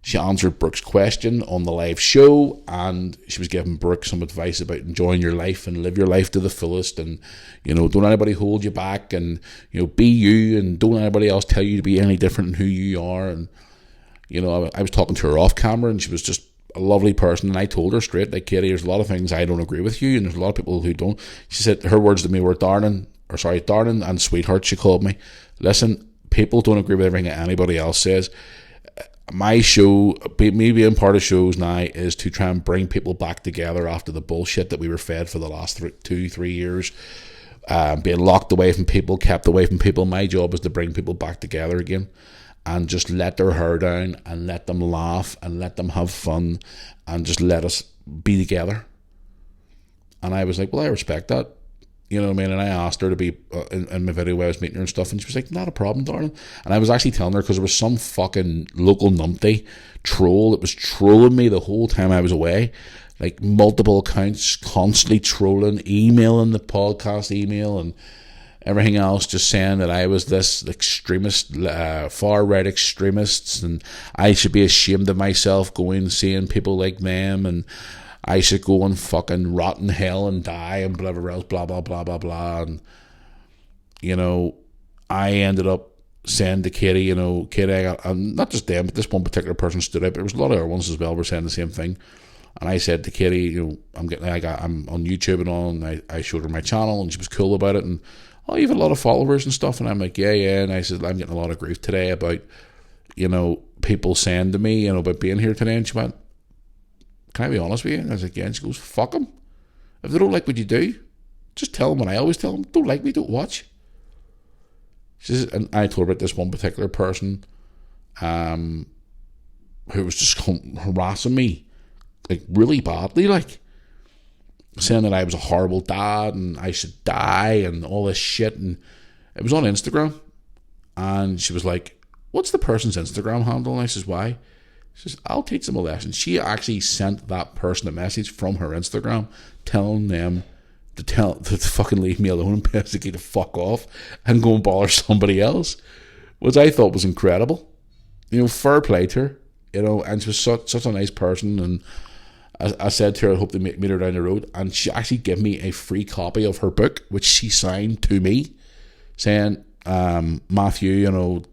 she answered Brooke's question on the live show, and she was giving Brooke some advice about enjoying your life and live your life to the fullest, and, you know, don't anybody hold you back, and, you know, be you, and don't anybody else tell you to be any different than who you are. And, you know, I was talking to her off camera, and she was just a lovely person, and I told her straight, like, Katie, there's a lot of things I don't agree with you, and there's a lot of people who don't. She said, her words to me were, darling and sweetheart, she called me. Listen, people don't agree with everything that anybody else says. My show, me being part of shows now, is to try and bring people back together after the bullshit that we were fed for the last 2-3 years. Being locked away from people, kept away from people. My job is to bring people back together again and just let their hair down and let them laugh and let them have fun and just let us be together. And I was like, well, I respect that. You know what I mean? And I asked her to be in my video where I was meeting her and stuff, and she was like, not a problem, darling. And I was actually telling her, because there was some fucking local numpty troll that was trolling me the whole time I was away. Like, multiple accounts, constantly trolling, emailing the podcast email and everything else, just saying that I was this extremist, far-right extremist, and I should be ashamed of myself going and seeing people like them, and I should go and fucking rot in hell and die and whatever else, blah, blah, blah, blah, blah. And, you know, I ended up saying to Katie, you know, Katie, and not just them, but this one particular person stood out, but there was a lot of other ones as well were saying the same thing. And I said to Katie, you know, I'm on YouTube and all, and I showed her my channel, and she was cool about it. And, oh, you have a lot of followers and stuff. And I'm like, yeah. And I said, I'm getting a lot of grief today about, you know, people saying to me, you know, about being here today. And she went, can I be honest with you? And I was like, yeah. And she goes, fuck them. If they don't like what you do, just tell them what I always tell them. Don't like me, don't watch. She says, and I told her about this one particular person who was just harassing me, like, really badly, like, saying that I was a horrible dad and I should die and all this shit. And it was on Instagram. And she was like, what's the person's Instagram handle? And I says, why? She says, I'll teach them a lesson. She actually sent that person a message from her Instagram telling them to fucking leave me alone and basically to fuck off and go and bother somebody else, which I thought was incredible. You know, fair play to her, you know, and she was such a nice person. And I said to her, I hope to meet her down the road. And she actually gave me a free copy of her book, which she signed to me, saying, Matthew, you know,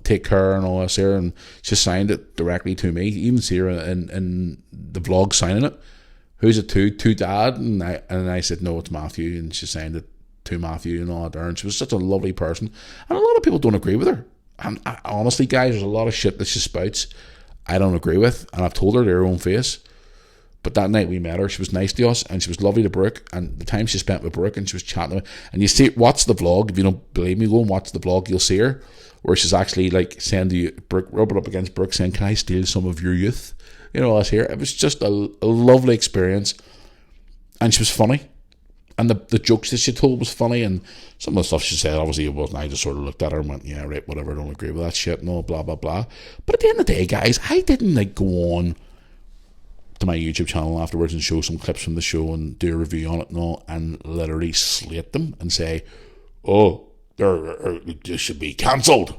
take care and all this here. And she signed it directly to me. You even see her in the vlog signing it. Who's it to? To Dad? And I said, no, it's Matthew. And she signed it to Matthew and all that there. And she was such a lovely person. And a lot of people don't agree with her. And honestly, guys, there's a lot of shit that she spouts I don't agree with. And I've told her to her own face. But that night we met her, she was nice to us, and she was lovely to Brooke, and the time she spent with Brooke, and she was chatting with her, and you see, watch the vlog, if you don't believe me, go and watch the vlog, you'll see her, where she's actually like saying to you, Brooke, rubbing up against Brooke, saying, can I steal some of your youth? You know, us here. It was just a lovely experience, and she was funny, and the jokes that she told was funny, and some of the stuff she said, obviously it wasn't, I just sort of looked at her and went, yeah, right, whatever, I don't agree with that shit, and all, blah, blah, blah. But at the end of the day, guys, I didn't like go on to my YouTube channel afterwards and show some clips from the show and do a review on it and all, and literally slate them and say, oh, they should be cancelled,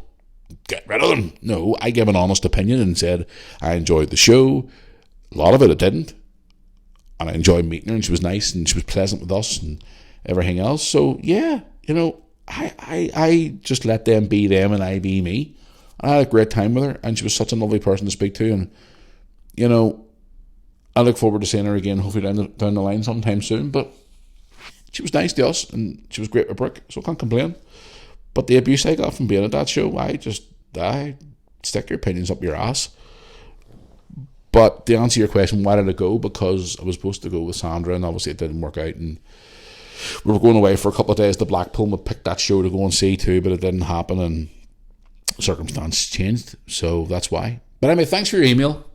get rid of them. No, I gave an honest opinion and said I enjoyed the show. A lot of it I didn't, and I enjoyed meeting her, and she was nice and she was pleasant with us and everything else. So yeah, you know, I just let them be them and I be me. I had a great time with her, and she was such a lovely person to speak to, and you know, I look forward to seeing her again, hopefully down the line sometime soon. But she was nice to us, and she was great with Brooke, so I can't complain. But the abuse I got from being at that show, I stick your opinions up your ass. But to answer your question, why did I go? Because I was supposed to go with Sandra, and obviously it didn't work out. And we were going away for a couple of days to Blackpool, and we picked that show to go and see too, but it didn't happen, and circumstances changed. So that's why. But anyway, thanks for your email.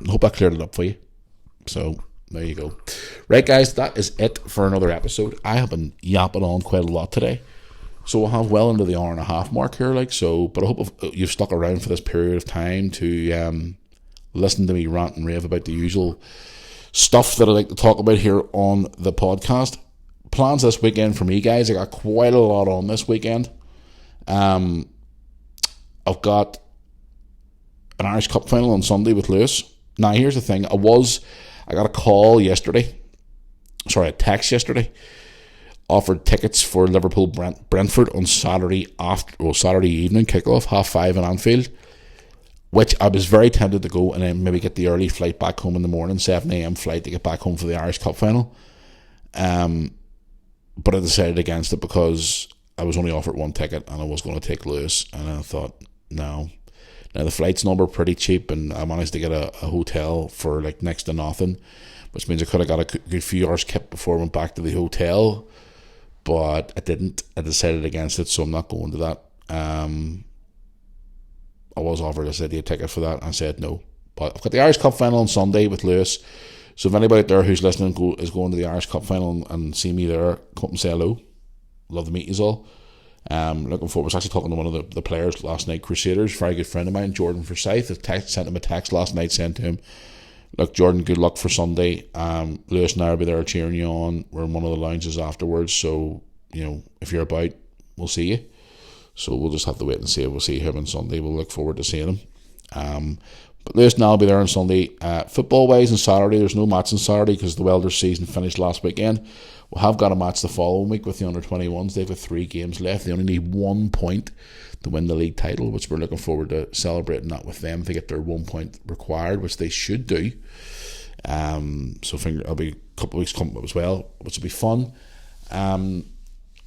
I hope I cleared it up for you. So there you go. Right, guys, that is it for another episode. I have been yapping on quite a lot today, so we'll have well into the hour and a half mark here, like so. But I hope you've stuck around for this period of time to listen to me rant and rave about the usual stuff that I like to talk about here on the podcast. Plans this weekend for me, guys. I got quite a lot on this weekend. I've got an Irish Cup final on Sunday with Lewis. Now, here's the thing. I got a call yesterday. Sorry, a text yesterday. Offered tickets for Liverpool Brentford on Saturday evening kickoff, 5:30 in Anfield. Which I was very tempted to go and then maybe get the early flight back home in the morning, 7 a.m. flight to get back home for the Irish Cup final. But I decided against it because I was only offered one ticket and I was going to take Lewis. And I thought, no. Now the flights number pretty cheap, and I managed to get a hotel for like next to nothing, which means I could have got a good few hours kept before I went back to the hotel. But I didn't. I decided against it, so I'm not going to that. I was offered a city ticket for that, and I said no. But I've got the Irish Cup final on Sunday with Lewis. So if anybody out there who's listening is going to the Irish Cup final and see me there, come and say hello. Love to meet you all. Looking forward. I was actually talking to one of the players last night, Crusaders, very good friend of mine, Jordan Forsyth. I sent him a text last night saying to him, look, Jordan, good luck for Sunday. Lewis and I will be there cheering you on. We're in one of the lounges afterwards, so if you're about, we'll see you. So we'll just have to wait and see. We'll see him on Sunday. We'll look forward to seeing him. But Lewis and I will be there on Sunday. Football-wise on Saturday, there's no match on Saturday because the Welders season finished last weekend. We have got a match the following week with the under-21s. They've got 3 games left. They only need 1 point to win the league title, which we're looking forward to celebrating that with them. If they get their 1 point required, which they should do. So I'll be a couple of weeks coming up as well, which will be fun.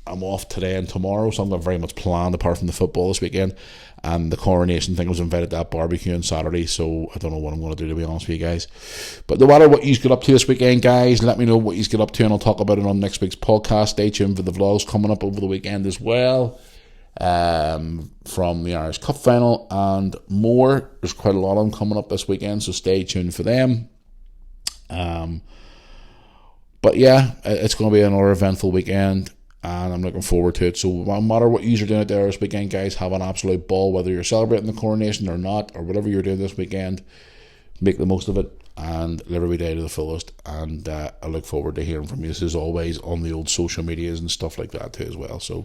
I'm off today and tomorrow, so I'm not very much planned apart from the football this weekend. And the Coronation thing, I was invited to that barbecue on Saturday, so I don't know what I'm going to do, to be honest with you guys. But no matter what you get up to this weekend, guys, let me know what you get up to, and I'll talk about it on next week's podcast. Stay tuned for the vlogs coming up over the weekend as well, from the Irish Cup final and more. There's quite a lot of them coming up this weekend, so stay tuned for them. But yeah, it's going to be another eventful weekend, and I'm looking forward to it. So no matter what you're doing out there this weekend, guys, have an absolute ball, whether you're celebrating the coronation or not, or whatever you're doing this weekend. Make the most of it and live every day to the fullest. And I look forward to hearing from you, as always, on the old social medias and stuff like that too as well. So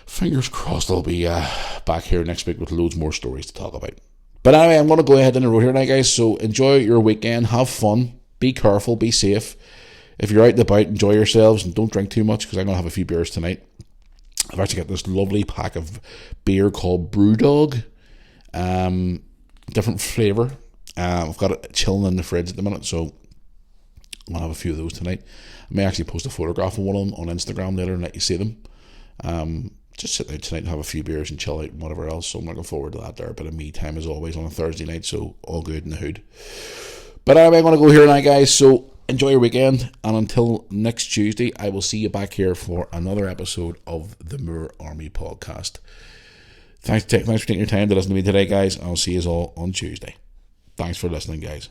fingers crossed I'll be back here next week with loads more stories to talk about. But anyway, I'm going to go ahead in the road here now, guys. So enjoy your weekend, have fun, be careful, be safe. If you're out and about, enjoy yourselves and don't drink too much, because I'm going to have a few beers tonight. I've actually got this lovely pack of beer called Brewdog. Different flavour. I've got it chilling in the fridge at the minute, so I'm going to have a few of those tonight. I may actually post a photograph of one of them on Instagram later and let you see them. Just sit there tonight and have a few beers and chill out and whatever else. So I'm looking forward to that there. A bit of me time as always on a Thursday night, so all good in the hood. But anyway, I'm going to go here now, guys. So enjoy your weekend, and until next Tuesday, I will see you back here for another episode of the Moore Army Podcast. Thanks for taking your time to listen to me today, guys. I'll see you all on Tuesday. Thanks for listening, guys.